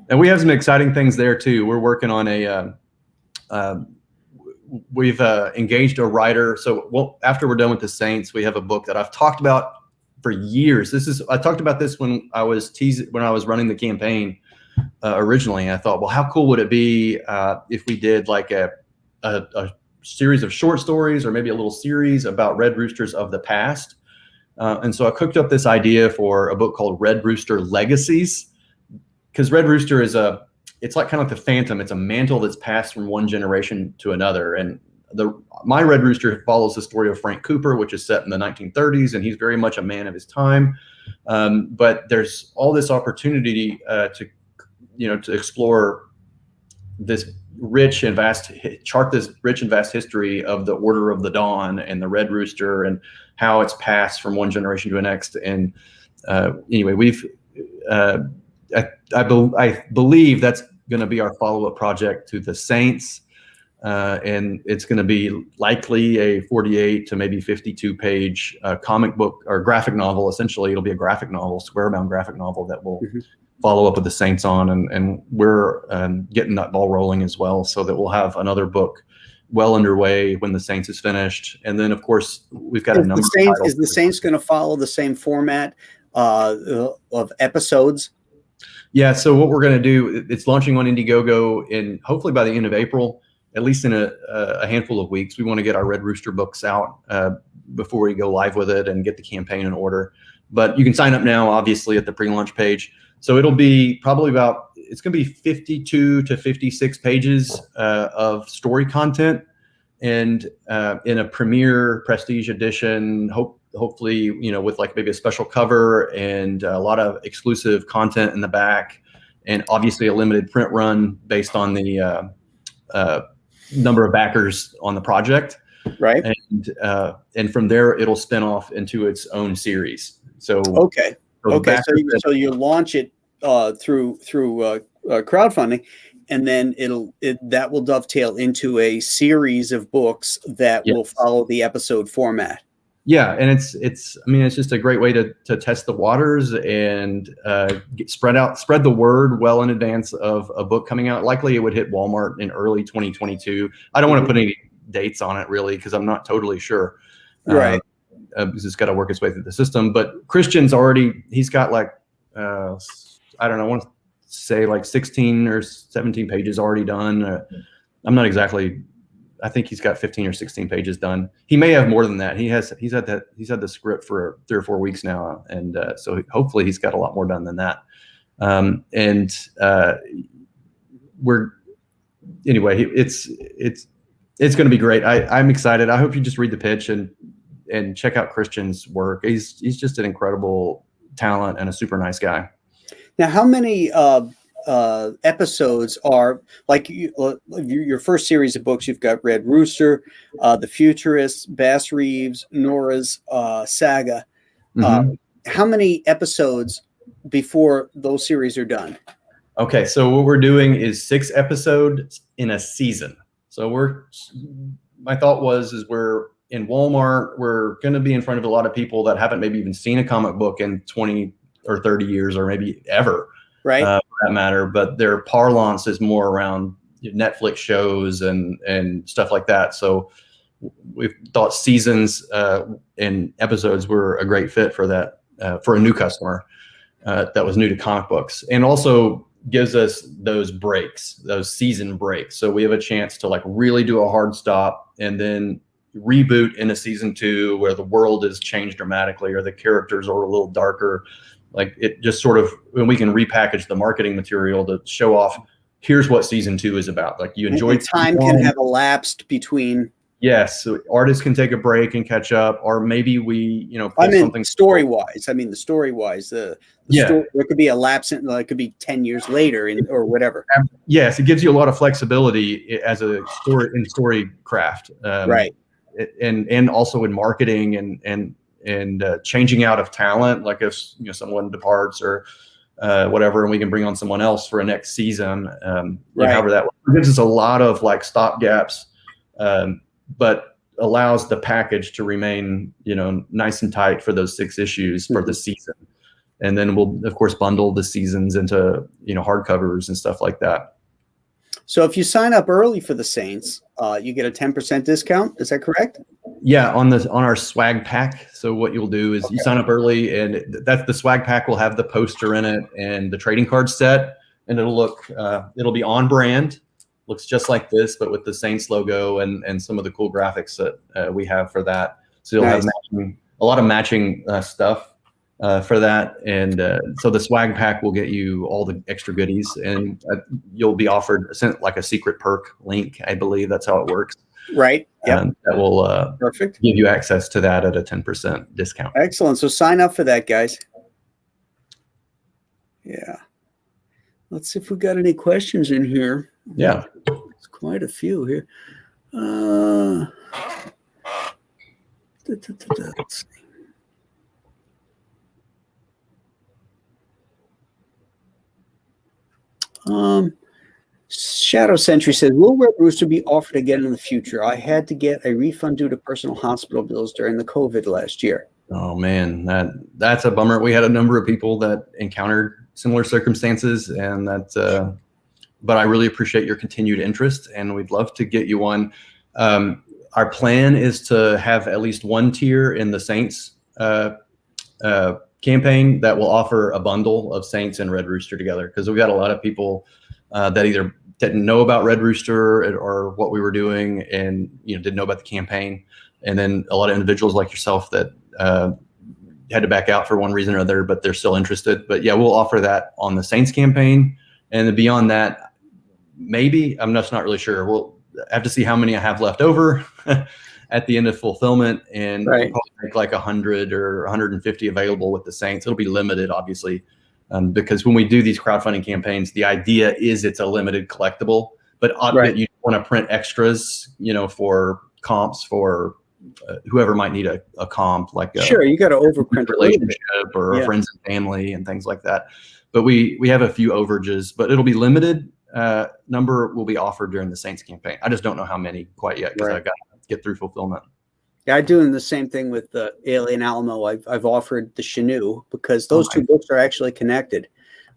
And we have some exciting things there too. We're working on we've engaged a writer. So after we're done with the Saints, we have a book that I've talked about for years. I talked about this when I was running the campaign originally. I thought, well, how cool would it be if we did like a series of short stories or maybe a little series about Red Roosters of the past. And so I cooked up this idea for a book called Red Rooster Legacies, because Red Rooster it's like kind of like the Phantom. It's a mantle that's passed from one generation to another. And my Red Rooster follows the story of Frank Cooper, which is set in the 1930s, and he's very much a man of his time. But there's all this opportunity to explore this rich and vast history of the Order of the Dawn and the Red Rooster and how it's passed from one generation to the next. And anyway, I believe that's going to be our follow-up project to the Saints. And it's going to be likely a 48 to maybe 52 page comic book or graphic novel. Essentially, it'll be a graphic novel, square-bound graphic novel that will follow up with the Saints on. And we're getting that ball rolling as well, so that we'll have another book well underway when the Saints is finished. And then, of course, we've got a number of titles. Is the Saints going to follow the same format of episodes? Yeah, so what we're going to do, it's launching on Indiegogo in hopefully by the end of April, at least in a handful of weeks. We want to get our Red Rooster books out before we go live with it and get the campaign in order. But you can sign up now, obviously, at the pre-launch page. So it'll be probably it's going to be 52 to 56 pages of story content, and in a premier prestige edition, hopefully, with like maybe a special cover and a lot of exclusive content in the back, and obviously a limited print run based on the number of backers on the project. Right. And from there, it'll spin off into its own series. So okay. So you launch it through crowdfunding, and then that will dovetail into a series of books that will follow the episode format. Yeah, and it's just a great way to test the waters and spread the word well in advance of a book coming out. Likely it would hit Walmart in early 2022. I don't want to put any dates on it really, because I'm not totally sure. Right. Because it's got to work its way through the system. But Christian's he's got like, I don't know, I want to say like 16 or 17 pages already done. I'm not exactly, I think he's got 15 or 16 pages done. He may have more than that. He's had the script for 3 or 4 weeks now. And so hopefully he's got a lot more done than that. It's going to be great. I'm excited. I hope you just read the pitch and check out Christian's work. He's just an incredible talent and a super nice guy. Now, how many episodes are like your first series of books? You've got Red Rooster, The Futurists, Bass Reeves, Nora's Saga. How many episodes before those series are done? Okay, so what we're doing is 6 episodes in a season. So my thought is we're in Walmart, we're going to be in front of a lot of people that haven't maybe even seen a comic book in 20 or 30 years, or maybe ever, right? For that matter. But their parlance is more around Netflix shows and stuff like that. So we thought seasons and episodes were a great fit for that, for a new customer that was new to comic books, and also gives us those breaks, those season breaks. So we have a chance to like really do a hard stop and then reboot into season 2 where the world has changed dramatically or the characters are a little darker. Like it just sort of, when we can repackage the marketing material to show off, here's what season 2 is about. Like you enjoyed time can have elapsed between. Yes, so artists can take a break and catch up, or maybe we, something story-wise. The story-wise, there could be a lapse in, it could be 10 years later, or whatever. Yes, it gives you a lot of flexibility as a story craft, right? And also in marketing and changing out of talent, like if someone departs or whatever, and we can bring on someone else for a next season. However that works. It gives us a lot of like stop gaps. But allows the package to remain, nice and tight for those 6 issues for the season. And then we'll of course bundle the seasons into, hardcovers and stuff like that. So if you sign up early for the Saints, you get a 10% discount. Is that correct? Yeah, on our swag pack. So what you'll do is you sign up early, and that's the swag pack will have the poster in it and the trading card set, and it'll be on brand, looks just like this, but with the Saints logo and some of the cool graphics that we have for that. So you'll have a lot of matching stuff for that, and so the swag pack will get you all the extra goodies, and you'll be offered like a secret perk link. I believe that's how it works. Right. Yeah. That will perfect give you access to that at a 10% discount. Excellent. So sign up for that, guys. Yeah. Let's see if we got any questions in here. Yeah. It's quite a few here. Let's see. Shadow Sentry says, will Red Rooster be offered again in the future? I had to get a refund due to personal hospital bills during the COVID last year. Oh man, that's a bummer. We had a number of people that encountered similar circumstances, and but I really appreciate your continued interest, and we'd love to get you one. Our plan is to have at least one tier in the Saints campaign that will offer a bundle of Saints and Red Rooster together, because we've got a lot of people that either didn't know about Red Rooster or what we were doing, and didn't know about the campaign, and then a lot of individuals like yourself that had to back out for one reason or other, but they're still interested. But yeah, we'll offer that on the Saints campaign, and then beyond that, maybe, I'm just not really sure. We'll have to see how many I have left over at the end of fulfillment, and we'll probably make like 100 or 150 available with the Saints. It'll be limited, obviously, because when we do these crowdfunding campaigns, the idea is it's a limited collectible, but you want to print extras, for comps for whoever might need a comp, like you got to overprint relationship or friends and family and things like that. But we have a few overages, but it'll be limited. Number will be offered during the Saints campaign. I just don't know how many quite yet, because I got to get through fulfillment. Yeah, I'm doing the same thing with the Alien Alamo. I've offered the Shanu, because those two books are actually connected.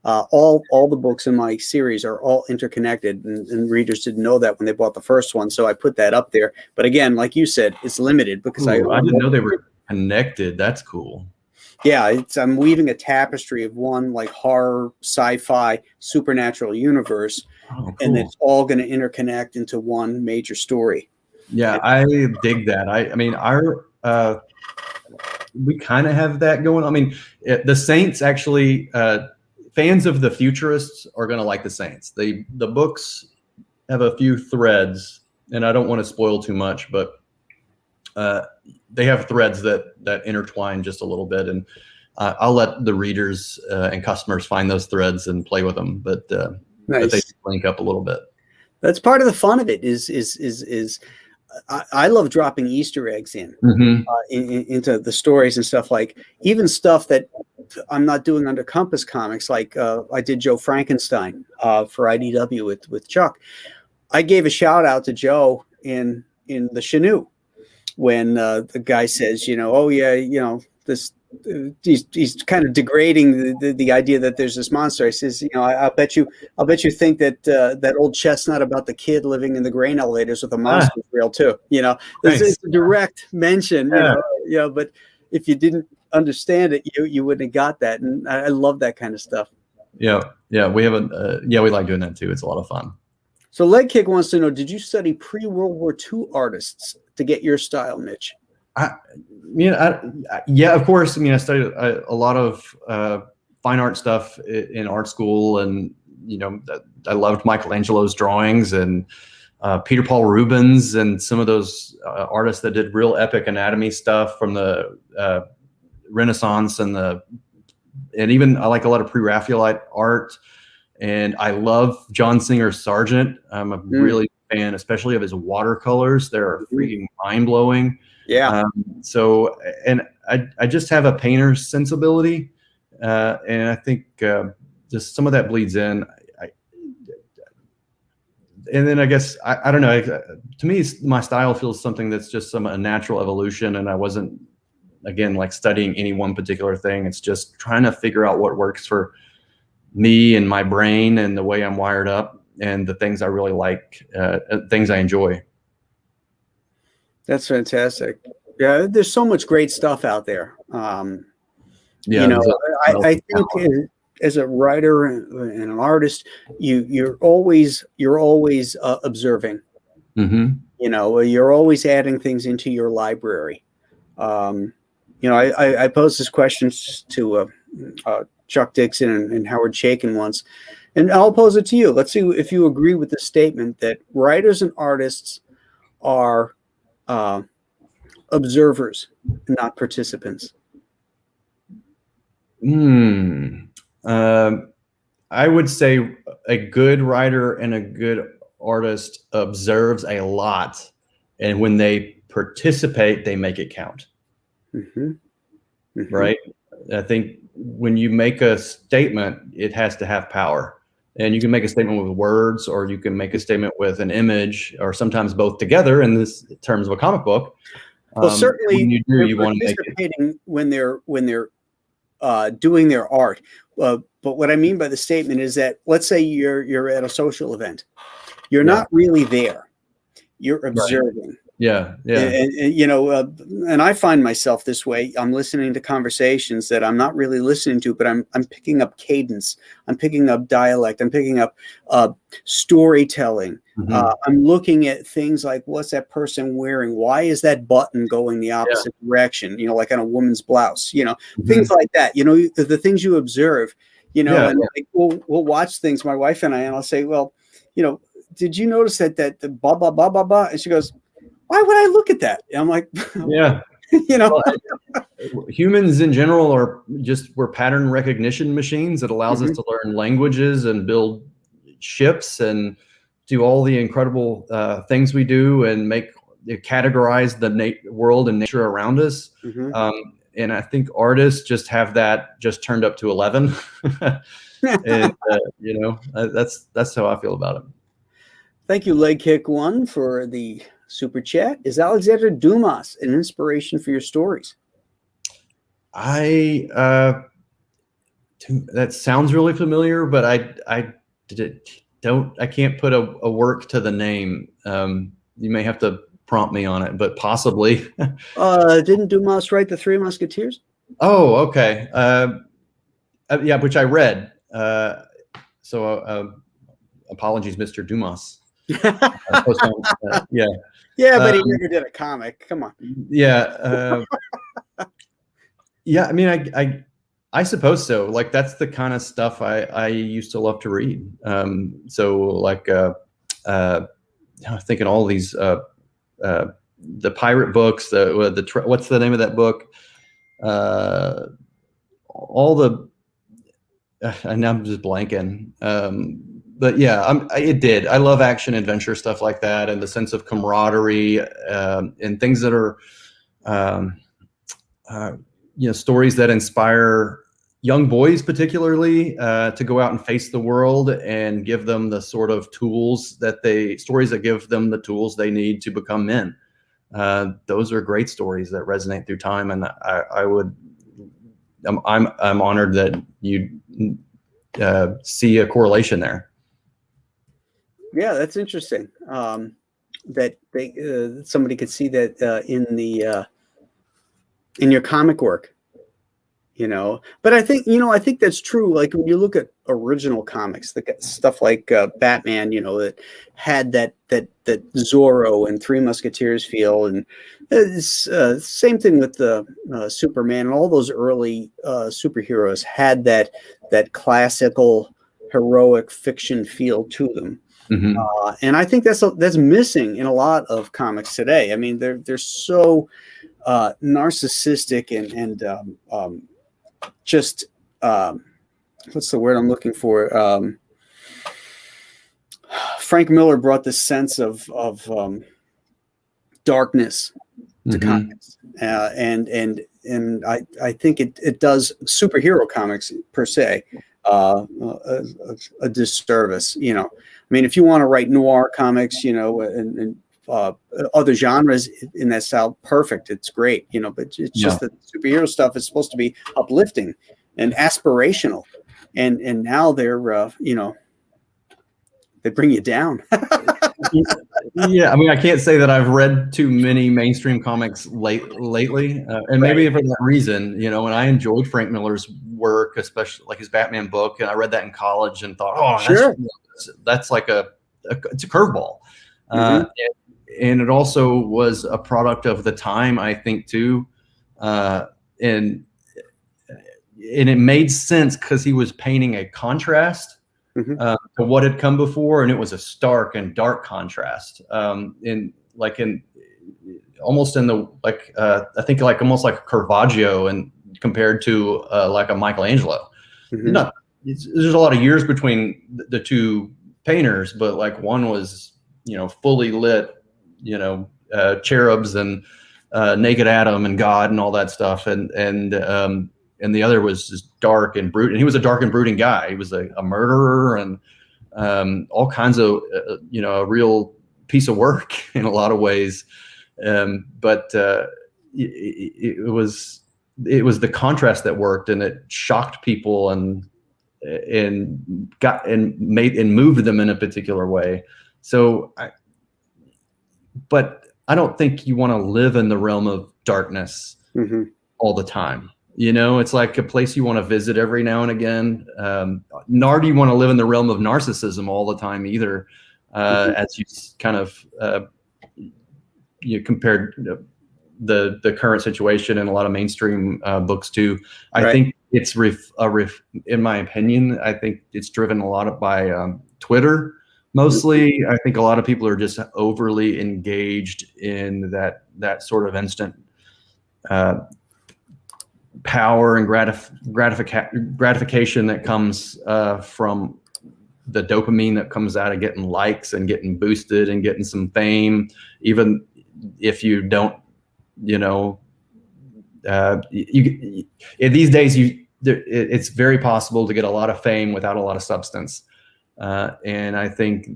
All the books in my series are all interconnected, and readers didn't know that when they bought the first one. So I put that up there. But again, like you said, it's limited because I didn't know they were connected. That's cool. Yeah, I'm weaving a tapestry of one like horror, sci-fi, supernatural universe, cool. And it's all going to interconnect into one major story. Yeah, I dig that. I mean, we kind of have that going. I mean, the Saints actually, fans of the Futurists are going to like the Saints. The books have a few threads, and I don't want to spoil too much, but they have threads that intertwine just a little bit, and I'll let the readers and customers find those threads and play with them. But they link up a little bit. That's part of the fun of it. Is I love dropping Easter eggs into the stories and stuff, like even stuff that I'm not doing under Compass Comics. Like I did Joe Frankenstein for IDW with Chuck. I gave a shout out to Joe in the Shanu when the guy says, oh yeah, this. He's kind of degrading the idea that there's this monster. He says, I'll bet you think that that old chestnut about the kid living in the grain elevators with a monster is real too. It's a direct mention. But if you didn't understand it, you wouldn't have got that. And I love that kind of stuff. Yeah, we have we like doing that too. It's a lot of fun. So Leg Kick wants to know: did you study pre-World War II artists to get your style, Mitch? Yeah, of course. I mean, I studied a lot of fine art stuff in art school, and I loved Michelangelo's drawings and Peter Paul Rubens and some of those artists that did real epic anatomy stuff from the Renaissance and even I like a lot of pre-Raphaelite art, and I love John Singer Sargent. I'm a really fan, especially of his watercolors. They're freaking mind-blowing. Yeah. And I just have a painter's sensibility, and I think just some of that bleeds in. And then I guess I don't know. To me, my style feels something that's just a natural evolution, and I wasn't again, like studying any one particular thing. It's just trying to figure out what works for me and my brain and the way I'm wired up and the things I really like, things I enjoy. That's fantastic. Yeah, there's so much great stuff out there. Yeah, you know, I think as a writer and an artist, you're always observing. Mm-hmm. You know, you're always adding things into your library. You know, I posed this question to Chuck Dixon and Howard Chaykin once, and I'll pose it to you. Let's see if you agree with the statement that writers and artists are observers, not participants. I would say a good writer and a good artist observes a lot, and when they participate, they make it count. Mm-hmm. Mm-hmm. Right? I think when you make a statement, it has to have power. And you can make a statement with words, or you can make a statement with an image, or sometimes both together in this terms of a comic book. Well, certainly, when you do, you want to make it when they're doing their art. But what I mean by the statement is that, let's say you're at a social event, you're not really there, you're observing. Right. Yeah. And you know, and I find myself this way. I'm listening to conversations that I'm not really listening to, but I'm picking up cadence. I'm picking up dialect. I'm picking up storytelling. Mm-hmm. I'm looking at things like, what's that person wearing? Why is that button going the opposite direction? You know, like on a woman's blouse. You know, things like that. You know, the things you observe. You know, and like, we'll watch things, my wife and I'll say, well, you know, did you notice that the blah blah blah blah blah? And she goes, why would I look at that? And I'm like, yeah, you know, humans in general we're pattern recognition machines that allows us to learn languages and build ships and do all the incredible things we do and categorize the world and nature around us. And I think artists just have that just turned up to 11. And you know, that's how I feel about it. Thank you, Leg Kick One, for the super chat. Is Alexander Dumas an inspiration for your stories? That sounds really familiar, but I can't put a work to the name. You may have to prompt me on it, but possibly. Didn't Dumas write The Three Musketeers? Oh, okay. Yeah, which I read. So apologies, Mr. Dumas. Yeah, but he never did a comic. Come on. Yeah. Yeah, I mean, I suppose so. Like, that's the kind of stuff I used to love to read. So like, I think in all these, the pirate books, what's the name of that book? All the, and now I'm just blanking. But yeah, it did. I love action adventure stuff like that, and the sense of camaraderie, and things that are, you know, stories that inspire young boys, particularly, to go out and face the world and give them the sort of stories that give them the tools they need to become men. Those are great stories that resonate through time, and I'm honored that you see a correlation there. Yeah, that's interesting. That somebody could see that in your comic work, you know. But I think that's true. Like, when you look at original comics, stuff like Batman, you know, that had that Zorro and Three Musketeers feel, and it's same thing with the Superman, and all those early superheroes had that classical heroic fiction feel to them. And I think that's missing in a lot of comics today. I mean, they're so narcissistic and just what's the word I'm looking for? Frank Miller brought this sense of darkness to comics, and I think it does superhero comics per se a disservice. You know, I mean, if you want to write noir comics, you know, and other genres in that style, perfect. It's great, you know. But it's just that superhero stuff is supposed to be uplifting and aspirational, and now they're you know, they bring you down. Yeah, I mean, I can't say that I've read too many mainstream comics lately, and maybe for that reason, you know. And I enjoyed Frank Miller's work, especially like his Batman book, and I read that in college and thought, oh, Sure. that's like it's a curveball, and it also was a product of the time, I think, too, and it made sense because he was painting a contrast to what had come before, and it was a stark and dark contrast. In almost in the I think like almost like Caravaggio, and compared to like a Michelangelo. There's a lot of years between the two painters, but like one was, you know, fully lit, you know, cherubs and naked Adam and God and all that stuff, and the other was just dark and brooding. And he was a dark and brooding guy. He was a murderer and all kinds of, you know, a real piece of work in a lot of ways. But it was the contrast that worked, and it shocked people and moved them in a particular way. So, but I don't think you want to live in the realm of darkness all the time. You know, it's like a place you want to visit every now and again. Nor do you want to live in the realm of narcissism all the time either, as you kind of you compared the current situation in a lot of mainstream books too. I think it's in my opinion, I think it's driven a lot by Twitter. Mostly, I think a lot of people are just overly engaged in that sort of instant power and gratification that comes from the dopamine that comes out of getting likes and getting boosted and getting some fame, even if you don't, you know, these days it's very possible to get a lot of fame without a lot of substance, and I think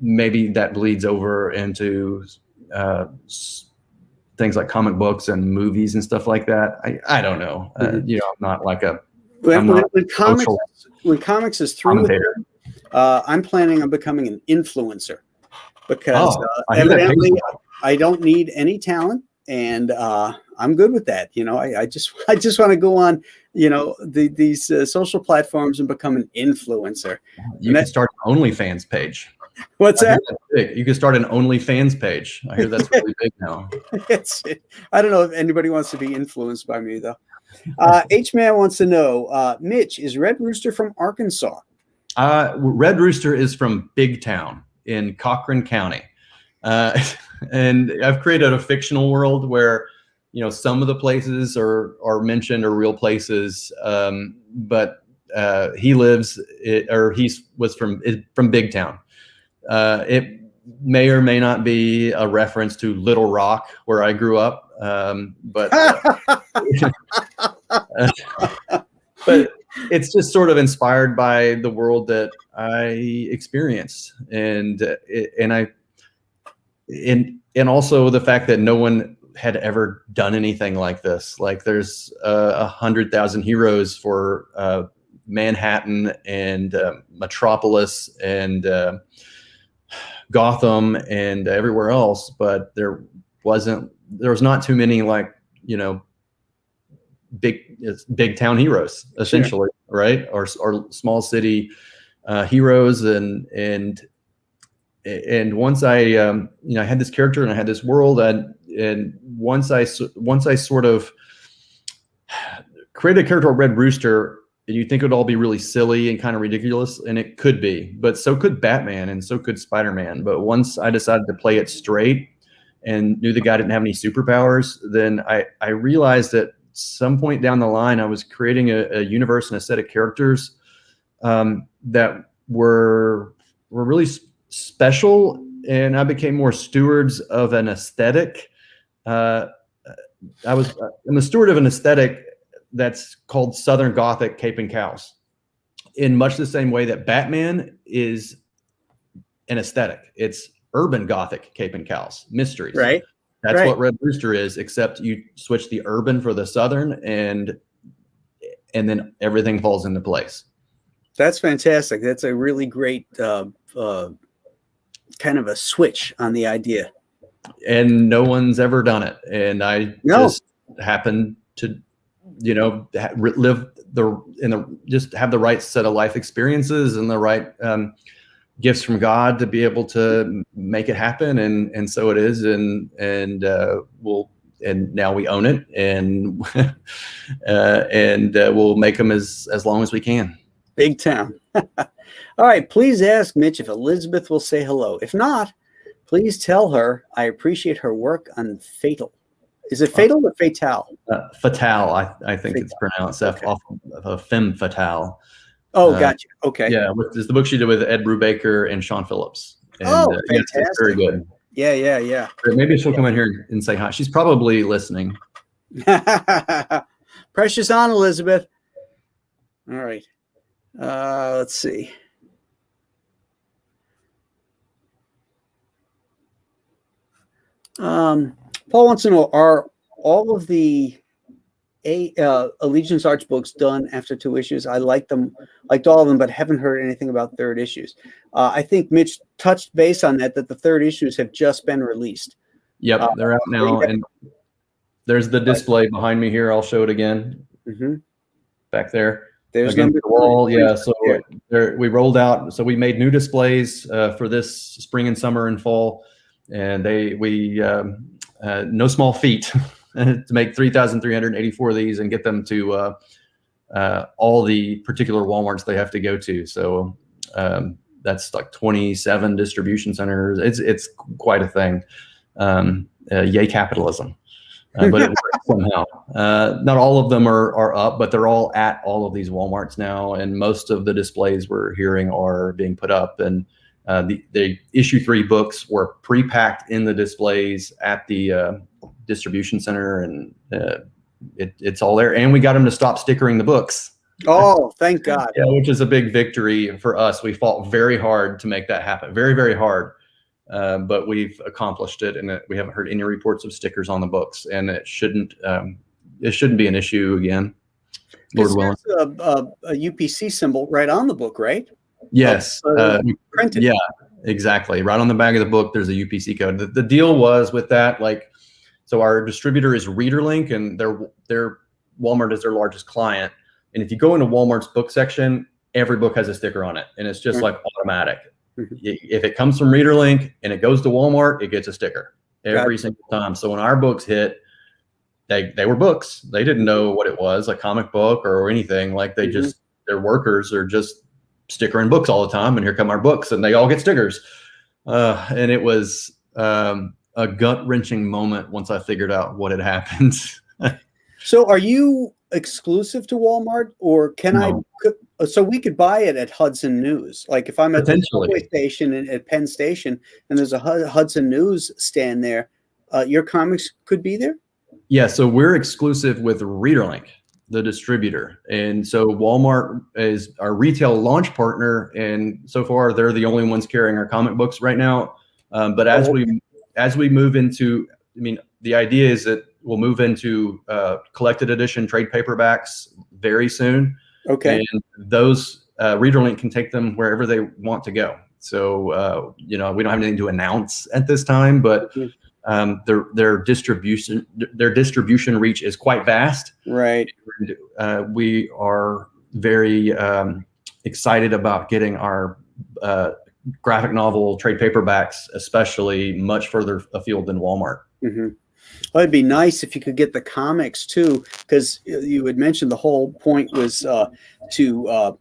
maybe that bleeds over into things like comic books and movies and stuff like that. I don't know. You know, I'm not like when comics is through with it, I'm planning on becoming an influencer, because evidently I don't need any talent, and I'm good with that. You know, I just want to go on, you know, these social platforms and become an influencer. You can start an OnlyFans page. What's that? You can start an OnlyFans page. I hear that's really big now. I don't know if anybody wants to be influenced by me, though. H-Man wants to know, Mitch, is Red Rooster from Arkansas? Red Rooster is from Big Town in Cochran County. And I've created a fictional world where, you know, some of the places are mentioned are real places, but he was from Big Town. It may or may not be a reference to Little Rock, where I grew up, but but it's just sort of inspired by the world that I experienced, and also the fact that no one had ever done anything like this. Like, there's 100,000 heroes for Manhattan and Metropolis and Gotham and everywhere else, but there was not too many, like, you know, big town heroes, essentially. Sure. Right? Or small city heroes, and once I you know, I had this character and I had this world, and once I sort of created a character, Red Rooster, and you think it would all be really silly and kind of ridiculous, and it could be, but so could Batman and so could Spider-Man. But once I decided to play it straight and knew the guy didn't have any superpowers, then I realized at some point down the line, I was creating a universe and a set of characters that were really special, and I became more stewards of an aesthetic. I'm a steward of an aesthetic that's called Southern Gothic Cape and Cows, in much the same way that Batman is an aesthetic. It's urban Gothic Cape and Cows mysteries. Right. That's right. what Red Rooster is, except you switch the urban for the Southern, and then everything falls into place. That's fantastic. That's a really great kind of a switch on the idea. And no one's ever done it. And I just happen to, live just have the right set of life experiences and the right gifts from God to be able to make it happen. And so it is. And now we own it, and we'll make them as long as we can. Big town. All right. Please ask Mitch if Elizabeth will say hello. If not, please tell her I appreciate her work on Fatal. Is it Fatal or Fatale? Fatale, I think Fatale. It's pronounced off of Femme Fatale. Oh, gotcha. Okay. Yeah, it's the book she did with Ed Brubaker and Sean Phillips. And, fantastic. It's very good. Yeah. Maybe she'll come in here and say hi. She's probably listening. Precious on, Elizabeth. All right. Let's see. Paul wants to know, are all of the Allegiance Arch books done after 2 issues? I liked all of them, but haven't heard anything about 3rd issues. I think Mitch touched base on that the 3rd issues have just been released. Yep, they're out now. And there's the display behind me here. I'll show it again. Mm-hmm. Back there. There's against the wall. Yeah, so there. We rolled out. So we made new displays for this spring and summer and fall. And no small feat to make 3,384 of these and get them to all the particular Walmarts they have to go to. So that's like 27 distribution centers. It's quite a thing. Yay capitalism. But it works somehow. Not all of them are up, but they're all at all of these Walmarts now. And most of the displays we're hearing are being put up. And the issue 3 books were pre-packed in the displays at the distribution center, and it's all there. And we got them to stop stickering the books. Oh, thank God. Yeah, which is a big victory for us. We fought very hard to make that happen. Very, very hard. But we've accomplished it, and we haven't heard any reports of stickers on the books, and it shouldn't be an issue again. Lord willing. There's a UPC symbol right on the book, right? Yes. Printed. Yeah, exactly. Right on the back of the book, there's a UPC code. The deal was with that, so our distributor is ReaderLink, and their Walmart is their largest client. And if you go into Walmart's book section, every book has a sticker on it, and it's just automatic. Mm-hmm. If it comes from ReaderLink and it goes to Walmart, it gets a sticker every single time. So when our books hit, they were books. They didn't know what it was, a comic book or anything. Their workers are just stickering books all the time, and here come our books, and they all get stickers. And it was a gut-wrenching moment once I figured out what had happened. So are you exclusive to Walmart, or so we could buy it at Hudson News? Like if I'm at the subway station at Penn Station and there's a Hudson News stand there, your comics could be there? Yeah, so we're exclusive with ReaderLink, the distributor. And so Walmart is our retail launch partner, and so far they're the only ones carrying our comic books right now. But as we move into, the idea is that we'll move into collected edition trade paperbacks very soon. Okay. And those ReaderLink can take them wherever they want to go. So we don't have anything to announce at this time, but their distribution reach is quite vast. Right. We are very excited about getting our graphic novel trade paperbacks, especially much further afield than Walmart. Mm-hmm. Well, it'd be nice if you could get the comics too, because you had mentioned the whole point was to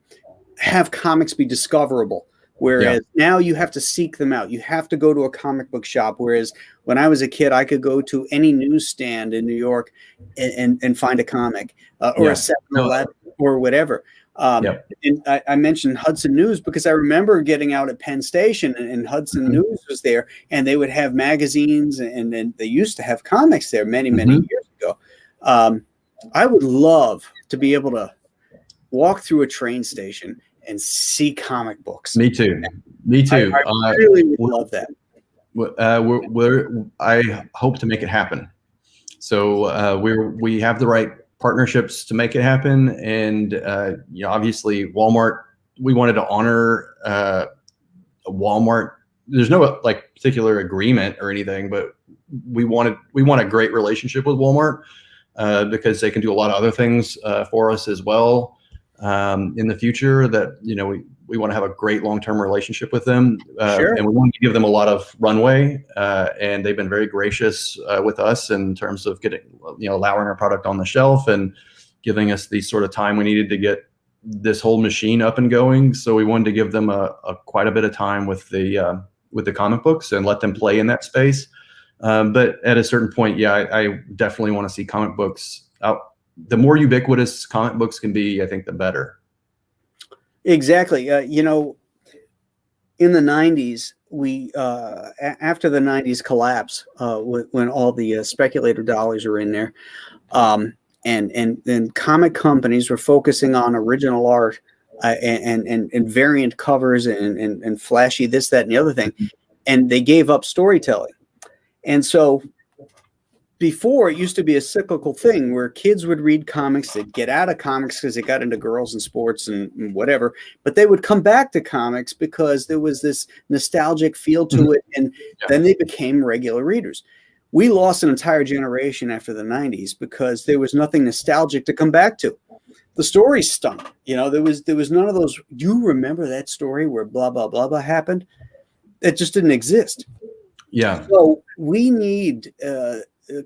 have comics be discoverable. Whereas now you have to seek them out. You have to go to a comic book shop. Whereas when I was a kid, I could go to any newsstand in New York and find a comic or a 7-Eleven or whatever. And I mentioned Hudson News because I remember getting out at Penn Station and Hudson News was there, and they would have magazines and they used to have comics there many years ago. I would love to be able to walk through a train station and see comic books. Me too. I really would love that. I hope to make it happen. So we have the right partnerships to make it happen, and obviously Walmart. We wanted to honor Walmart. There's no like particular agreement or anything, but we want a great relationship with Walmart because they can do a lot of other things for us as well in the future. That we want to have a great long-term relationship with them, Sure. and we want to give them a lot of runway. And they've been very gracious with us in terms of getting, allowing our product on the shelf and giving us the sort of time we needed to get this whole machine up and going. So we wanted to give them a quite a bit of time with the comic books and let them play in that space. But at a certain point, I definitely want to see comic books out. The more ubiquitous comic books can be, I think, the better. Exactly. In the 90s, we after the 90s collapse, when all the speculator dollars are in there, and comic companies were focusing on original art and variant covers and flashy this, that, and the other thing, and they gave up storytelling. And so before, it used to be a cyclical thing where kids would read comics, they'd get out of comics because they got into girls and sports and whatever, but they would come back to comics because there was this nostalgic feel to it, and then they became regular readers. We lost an entire generation after the 90s because there was nothing nostalgic to come back to. The stories stunk. There was none of those, you remember that story where blah, blah, blah, blah happened? It just didn't exist. Yeah. So we need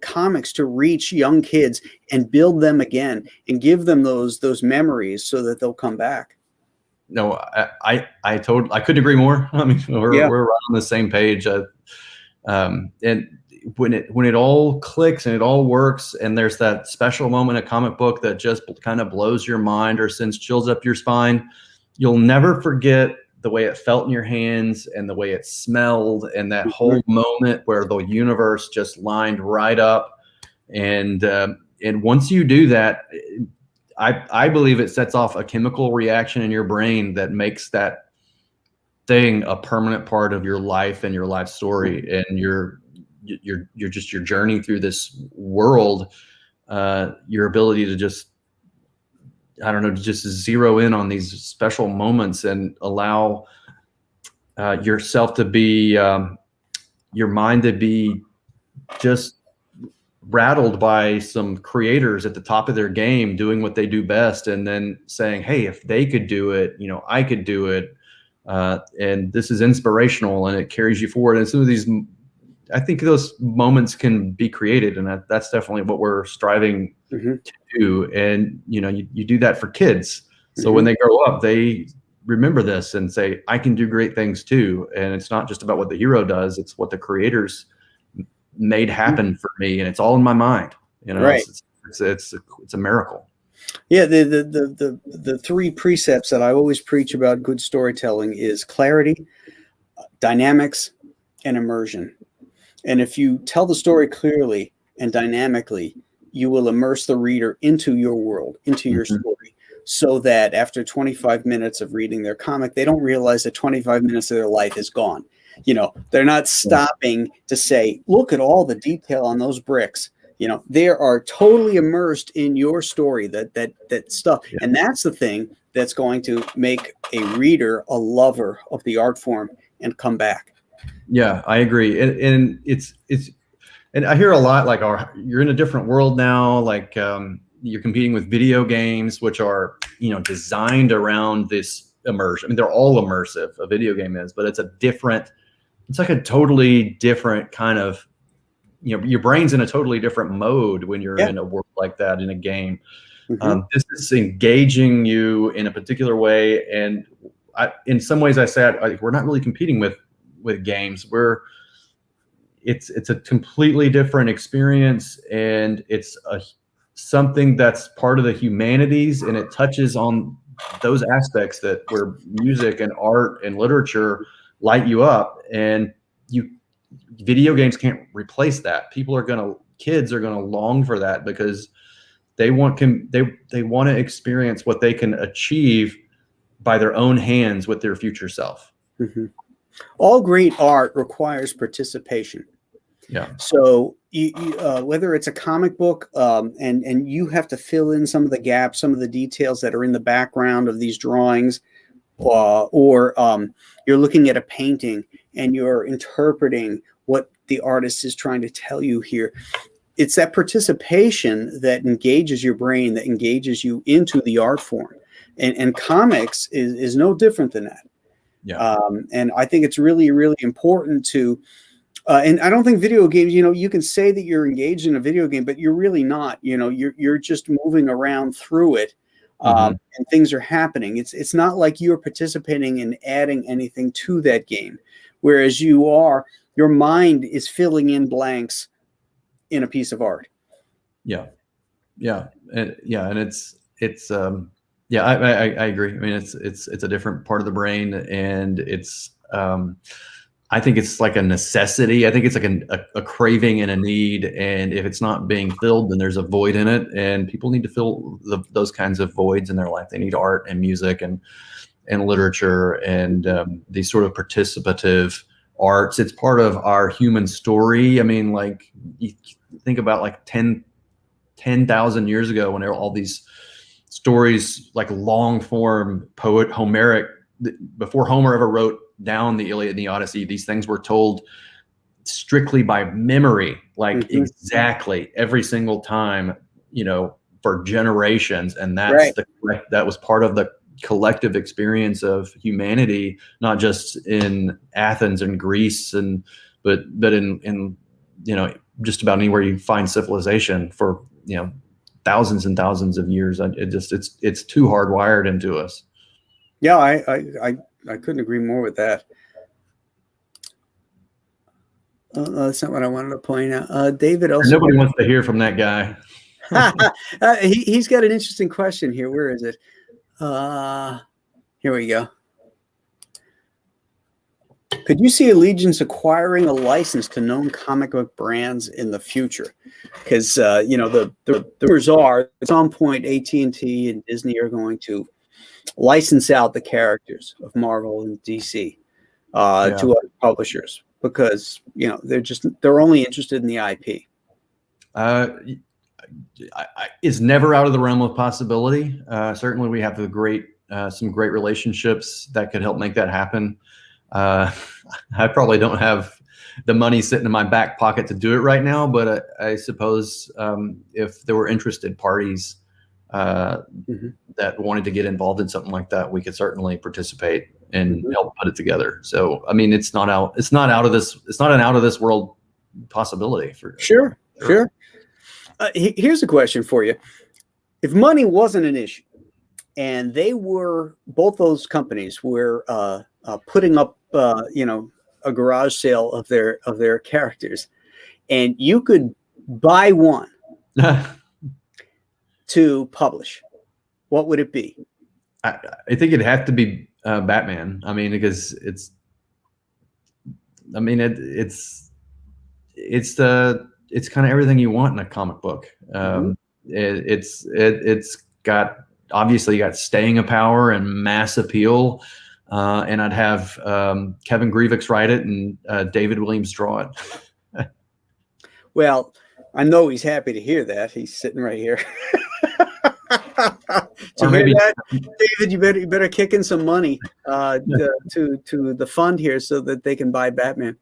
comics to reach young kids and build them again and give them those memories so that they'll come back. No, I couldn't agree more. I mean, we're right on the same page. And when it all clicks and it all works, and there's that special moment in a comic book that just kind of blows your mind or sends chills up your spine, you'll never forget the way it felt in your hands and the way it smelled, and that whole moment where the universe just lined right up. And once you do that, I believe it sets off a chemical reaction in your brain that makes that thing a permanent part of your life and your life story, and your journey through this world, your ability to just, I don't know, just zero in on these special moments and allow yourself to be, your mind to be just rattled by some creators at the top of their game doing what they do best, and then saying, hey, if they could do it, I could do it. And this is inspirational, and it carries you forward. And some of these, I think those moments can be created, and that's definitely what we're striving to do. And you do that for kids, so when they grow up, they remember this and say, I can do great things too. And it's not just about what the hero does; it's what the creators made happen for me, and it's all in my mind. Right. It's a miracle. Yeah, the three precepts that I always preach about good storytelling is clarity, dynamics, and immersion. And if you tell the story clearly and dynamically, you will immerse the reader into your world, into your story, so that after 25 minutes of reading their comic, they don't realize that 25 minutes of their life is gone. They're not stopping to say, look at all the detail on those bricks. They are totally immersed in your story, that stuff. Yeah. And that's the thing that's going to make a reader a lover of the art form and come back. Yeah, I agree. And it's and I hear a lot like, you're in a different world now. Like you're competing with video games, which are, designed around this immersion. I mean, they're all immersive, a video game is, but it's like a totally different kind of, your brain's in a totally different mode when you're in a world like that in a game. This is engaging you in a particular way. And in some ways I say, we're not really competing with games. It's a completely different experience, and it's something that's part of the humanities, and it touches on those aspects where music and art and literature light you up, and video games can't replace that. Kids are gonna long for that because they want to experience what they can achieve by their own hands with their future self. All great art requires participation. Yeah. So whether it's a comic book, and you have to fill in some of the gaps, some of the details that are in the background of these drawings, or you're looking at a painting and you're interpreting what the artist is trying to tell you here. It's that participation that engages your brain, that engages you into the art form. And comics is no different than that. Yeah. And I think it's really, really important to, and I don't think video games, you can say that you're engaged in a video game, but you're really not. You're just moving around through it, and things are happening. It's not like you're participating in adding anything to that game, whereas your mind is filling in blanks in a piece of art. Yeah. And I agree. I mean, it's a different part of the brain, and it's I think it's like a necessity. I think it's like a craving and a need, and if it's not being filled, then there's a void in it, and people need to fill those kinds of voids in their life. They need art and music and literature and these sort of participative arts. It's part of our human story. I mean, like, you think about like 10,000 years ago when there were all these stories, like long form poet Homeric, before Homer ever wrote down the Iliad and the Odyssey, these things were told strictly by memory, like exactly every single time, for generations. And that's that was part of the collective experience of humanity, not just in Athens and Greece, but in just about anywhere you find civilization for thousands and thousands of years. It's too hardwired into us. Yeah, I couldn't agree more with that. That's not what I wanted to point out. David also. Nobody wants to hear from that guy. He's got an interesting question here. Where is it? Here we go. Could you see Allegiance acquiring a license to known comic book brands in the future? Because the rumors are at some point AT&T and Disney are going to license out the characters of Marvel and DC to other publishers, because they're only interested in the IP. It's never out of the realm of possibility. Certainly, we have some great relationships that could help make that happen. I probably don't have the money sitting in my back pocket to do it right now, but I suppose if there were interested parties that wanted to get involved in something like that, we could certainly participate and help put it together. So, I mean, it's not an out of this world possibility for sure. Here's a question for you. If money wasn't an issue and both those companies were putting up a garage sale of their characters, and you could buy one to publish, what would it be? I think it'd have to be Batman. I mean, because it's kind of everything you want in a comic book. It's got, obviously, you got staying power and mass appeal. And I'd have Kevin Grievous write it and David Williams draw it. Well, I know he's happy to hear that. He's sitting right here. Or maybe that, David, you better kick in some money to the fund here so that they can buy Batman.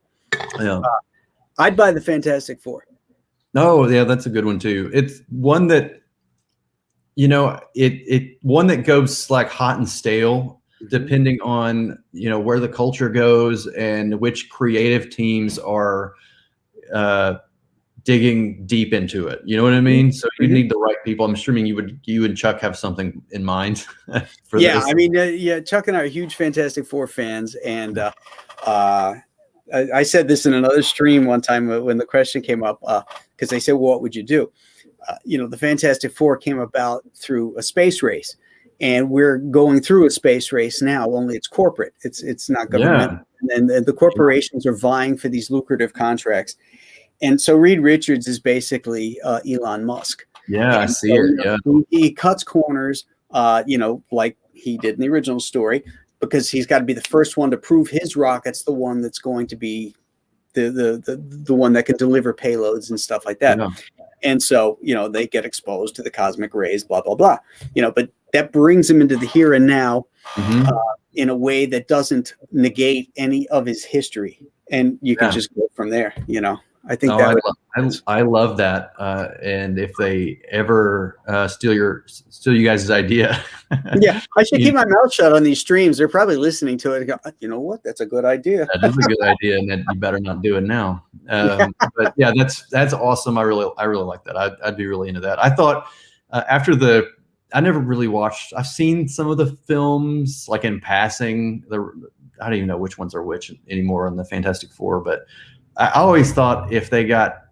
Yeah, I'd buy the Fantastic Four. Oh, yeah, that's a good one too. It's one that one that goes like hot and stale, depending on where the culture goes and which creative teams are digging deep into it. You know what I mean? So you need the right people. I'm assuming you and Chuck have something in mind for this. I mean, Chuck and I are huge Fantastic Four fans, and I said this in another stream one time when the question came up, because they said, well, what would you do? The Fantastic Four came about through a space race, and we're going through a space race now, only it's corporate. It's not government. Yeah. And the corporations are vying for these lucrative contracts. And so Reed Richards is basically Elon Musk. Yeah, I see it. Yeah. He cuts corners, like he did in the original story, because he's got to be the first one to prove his rocket's the one that's going to be the one that can deliver payloads and stuff like that. And so, they get exposed to the cosmic rays, blah, blah, blah, but that brings him into the here and now in a way that doesn't negate any of his history. And you can just go from there, I think I love that. And if they ever steal you guys' idea, I should keep my mouth shut on these streams. They're probably listening to it and go, you know what? That's a good idea. That is a good idea, and that you better not do it now. But yeah, that's awesome. I really like that. I'd be really into that. I thought I never really watched. I've seen some of the films like in passing. I don't even know which ones are which anymore on the Fantastic Four, but I always thought if they got,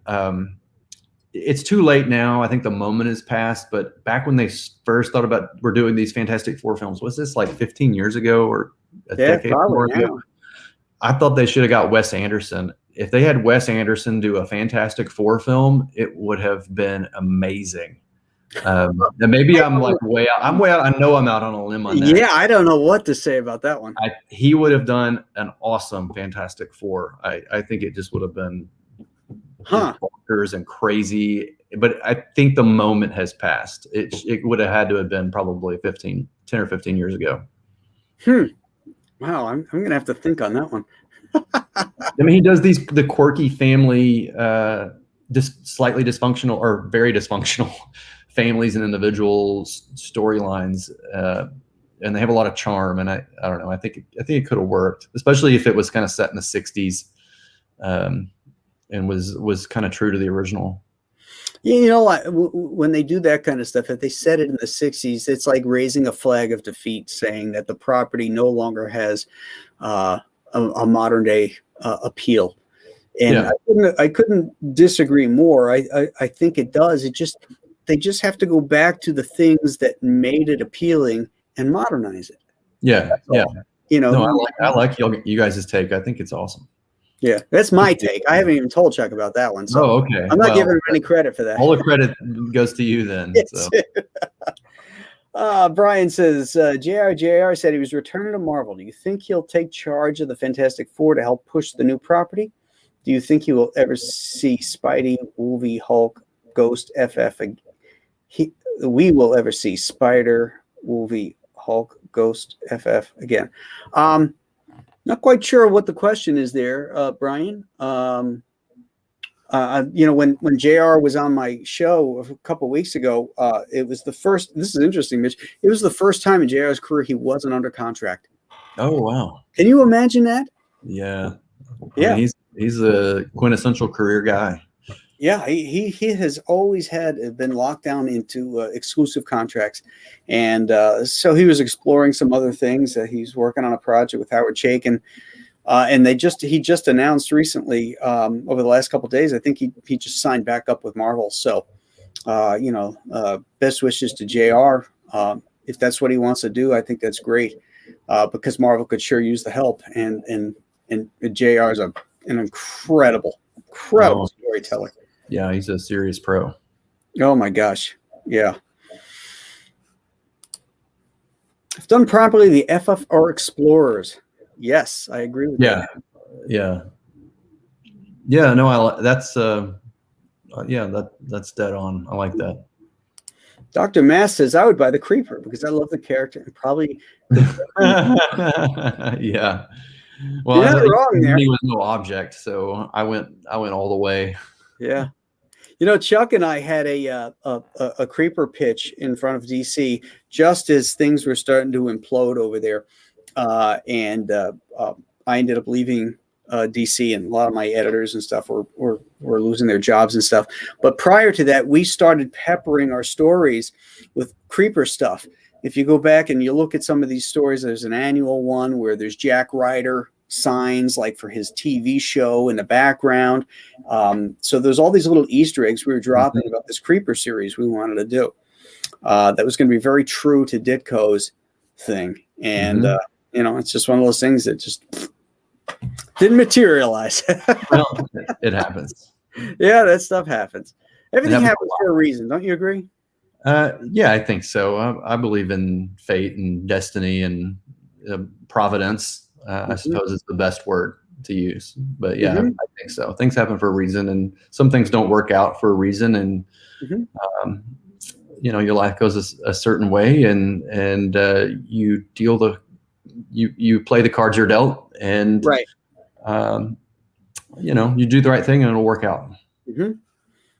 it's too late now. I think the moment has passed, but back when they first thought about we're doing these Fantastic Four films, was this like 15 years ago or a decade more ago? I thought they should have got Wes Anderson. If they had Wes Anderson do a Fantastic Four film, it would have been amazing. And maybe I'm like way out. I'm way out. I know I'm out on a limb on that. Yeah, I don't know what to say about that one. He would have done an awesome Fantastic Four. I think it just would have been bonkers and crazy. But I think the moment has passed. It would have had to have been probably 10 or 15 years ago. Wow, I'm gonna have to think on that one. I mean, he does the quirky family, slightly dysfunctional or very dysfunctional families and individuals storylines, and they have a lot of charm. And I don't know. I think it could have worked, especially if it was kind of set in the '60s, and was kind of true to the original. When they do that kind of stuff, if they set it in the '60s, it's like raising a flag of defeat, saying that the property no longer has a modern day appeal. And I couldn't disagree more. I think it does. They just have to go back to the things that made it appealing and modernize it. Yeah. I like you guys' take. I think it's awesome. Yeah, that's my take. I haven't even told Chuck about that one. So okay. I'm not giving him any credit for that. All the credit goes to you then. Brian says, JR said he was returning to Marvel. Do you think he'll take charge of the Fantastic Four to help push the new property? Do you think he will ever see Spidey, Wolvie, Hulk, Ghost, FF? We will ever see Spider, Wolvie, Hulk, Ghost, FF again. Not quite sure what the question is there, Brian. When JR was on my show a couple of weeks ago, it was the first. This is interesting, Mitch. It was the first time in JR's career he wasn't under contract. Oh wow! Can you imagine that? Yeah. I mean, he's a quintessential career guy. Yeah, he has always been locked down into exclusive contracts, and so he was exploring some other things. He's working on a project with Howard Chaykin, and he just announced recently over the last couple of days. I think he just signed back up with Marvel. So, best wishes to JR. If that's what he wants to do, I think that's great because Marvel could sure use the help, and JR is an incredible storyteller. Yeah, he's a serious pro. Oh my gosh. Yeah. If done properly, the FF are explorers. Yes, I agree with that. Yeah. No, that's dead on. I like that. Dr. Mass says I would buy the Creeper because I love the character and probably yeah. Well, you're not wrong there. He was no object, so I went all the way. Yeah. Chuck and I had a Creeper pitch in front of DC just as things were starting to implode over there. And I ended up leaving DC, and a lot of my editors and stuff were losing their jobs and stuff. But prior to that, we started peppering our stories with Creeper stuff. If you go back and you look at some of these stories, there's an annual one where there's Jack Ryder signs like for his TV show in the background. So there's all these little Easter eggs we were dropping about this Creeper series we wanted to do. That was going to be very true to Ditko's thing. And, it's just one of those things that just didn't materialize. Well, it happens. Yeah, that stuff happens. Everything happens for a reason. Don't you agree? Yeah, I think so. I believe in fate and destiny and providence, I suppose is the best word to use. But yeah, I think so. Things happen for a reason, and some things don't work out for a reason. And you know, your life goes a certain way, and you you play the cards you're dealt, and you know, you do the right thing, and it'll work out.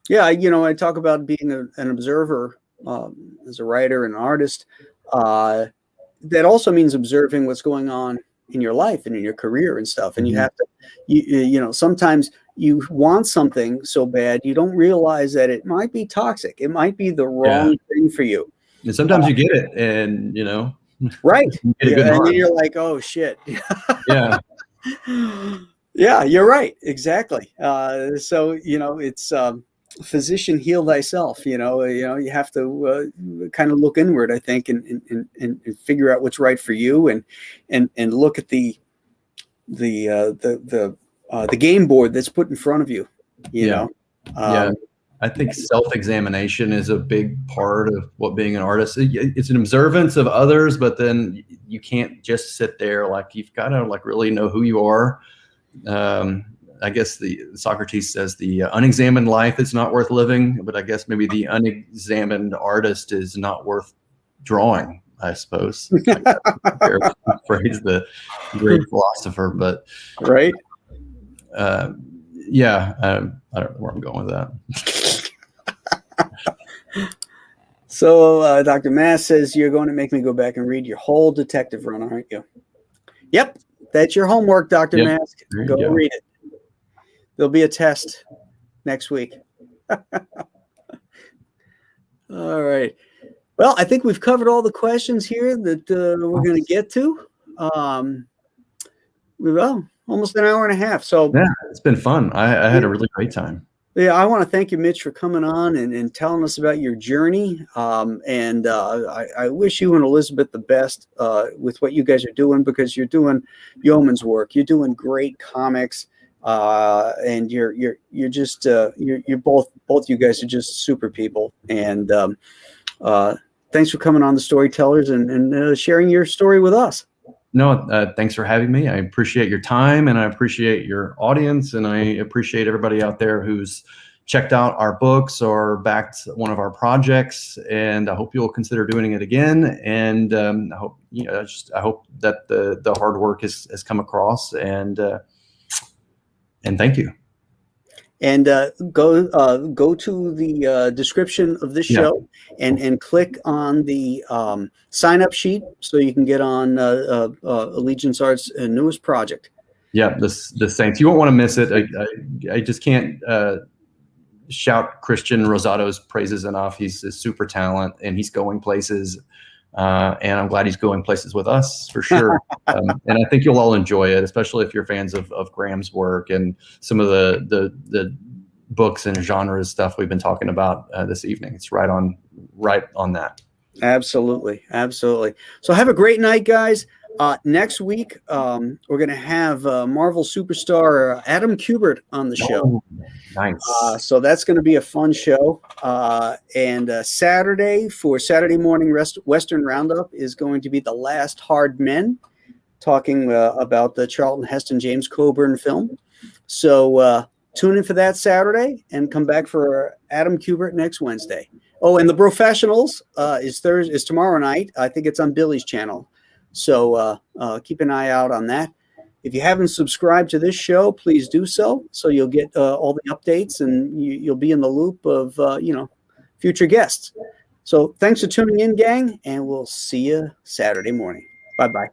Yeah, you know, I talk about being an observer as a writer and an artist. That also means observing what's going on in your life and in your career and stuff. And you have to, you know, sometimes you want something so bad, you don't realize that it might be toxic. It might be the wrong thing for you. And sometimes you get it, and you know, you get and then you're like, oh shit. Yeah, you're right. Exactly. So, you know, it's physician, heal thyself. You know, you have to kind of look inward, I think, and figure out what's right for you, and look at the game board that's put in front of you. You know. I think self-examination is a big part of what being an artist. It's an observance of others, but then you can't just sit there. Like, you've got to like really know who you are. I guess the Socrates says the unexamined life is not worth living, but I guess maybe the unexamined artist is not worth drawing, I suppose. Paraphrase the great philosopher, but yeah, I don't know where I'm going with that. So Dr. Mass says you're going to make me go back and read your whole detective run, aren't you? Yep, that's your homework, Dr. Mask. Go read it. There'll be a test next week. All right. Well, I think we've covered all the questions here that we're going to get to. Well, almost an hour and a half. So yeah, it's been fun. I had a really great time. Yeah, I want to thank you, Mitch, for coming on and telling us about your journey. I wish you and Elizabeth the best with what you guys are doing, because you're doing yeoman's work. You're doing great comics, and you're just you're both you guys are just super people. And thanks for coming on The Storytellers and sharing your story with us. No, thanks for having me. I appreciate your time, and I appreciate your audience, and I appreciate everybody out there who's checked out our books or backed one of our projects. And I hope you'll consider doing it again. And I hope I hope that the hard work has come across. And thank you. And go to the description of this show and click on the sign-up sheet so you can get on Allegiance Art's newest project. Yeah, the Saints. You won't want to miss it. I just can't shout Christian Rosado's praises enough. He's a super talent, and he's going places. And I'm glad he's going places with us for sure. And I think you'll all enjoy it, especially if you're fans of Graham's work and some of the books and genres stuff we've been talking about this evening. It's right on that. Absolutely. So have a great night, guys. Next week, we're going to have Marvel superstar Adam Kubert on the show. Nice. So that's going to be a fun show. And Saturday, for Saturday Morning Western Roundup, is going to be The Last Hard Men, talking about the Charlton Heston, James Coburn film. So tune in for that Saturday and come back for Adam Kubert next Wednesday. Oh, and The Professionals is tomorrow night. I think it's on Billy's channel. So keep an eye out on that. If you haven't subscribed to this show, please do so you'll get all the updates, and you'll be in the loop of future guests. So thanks for tuning in, gang, and we'll see you Saturday morning. Bye-bye.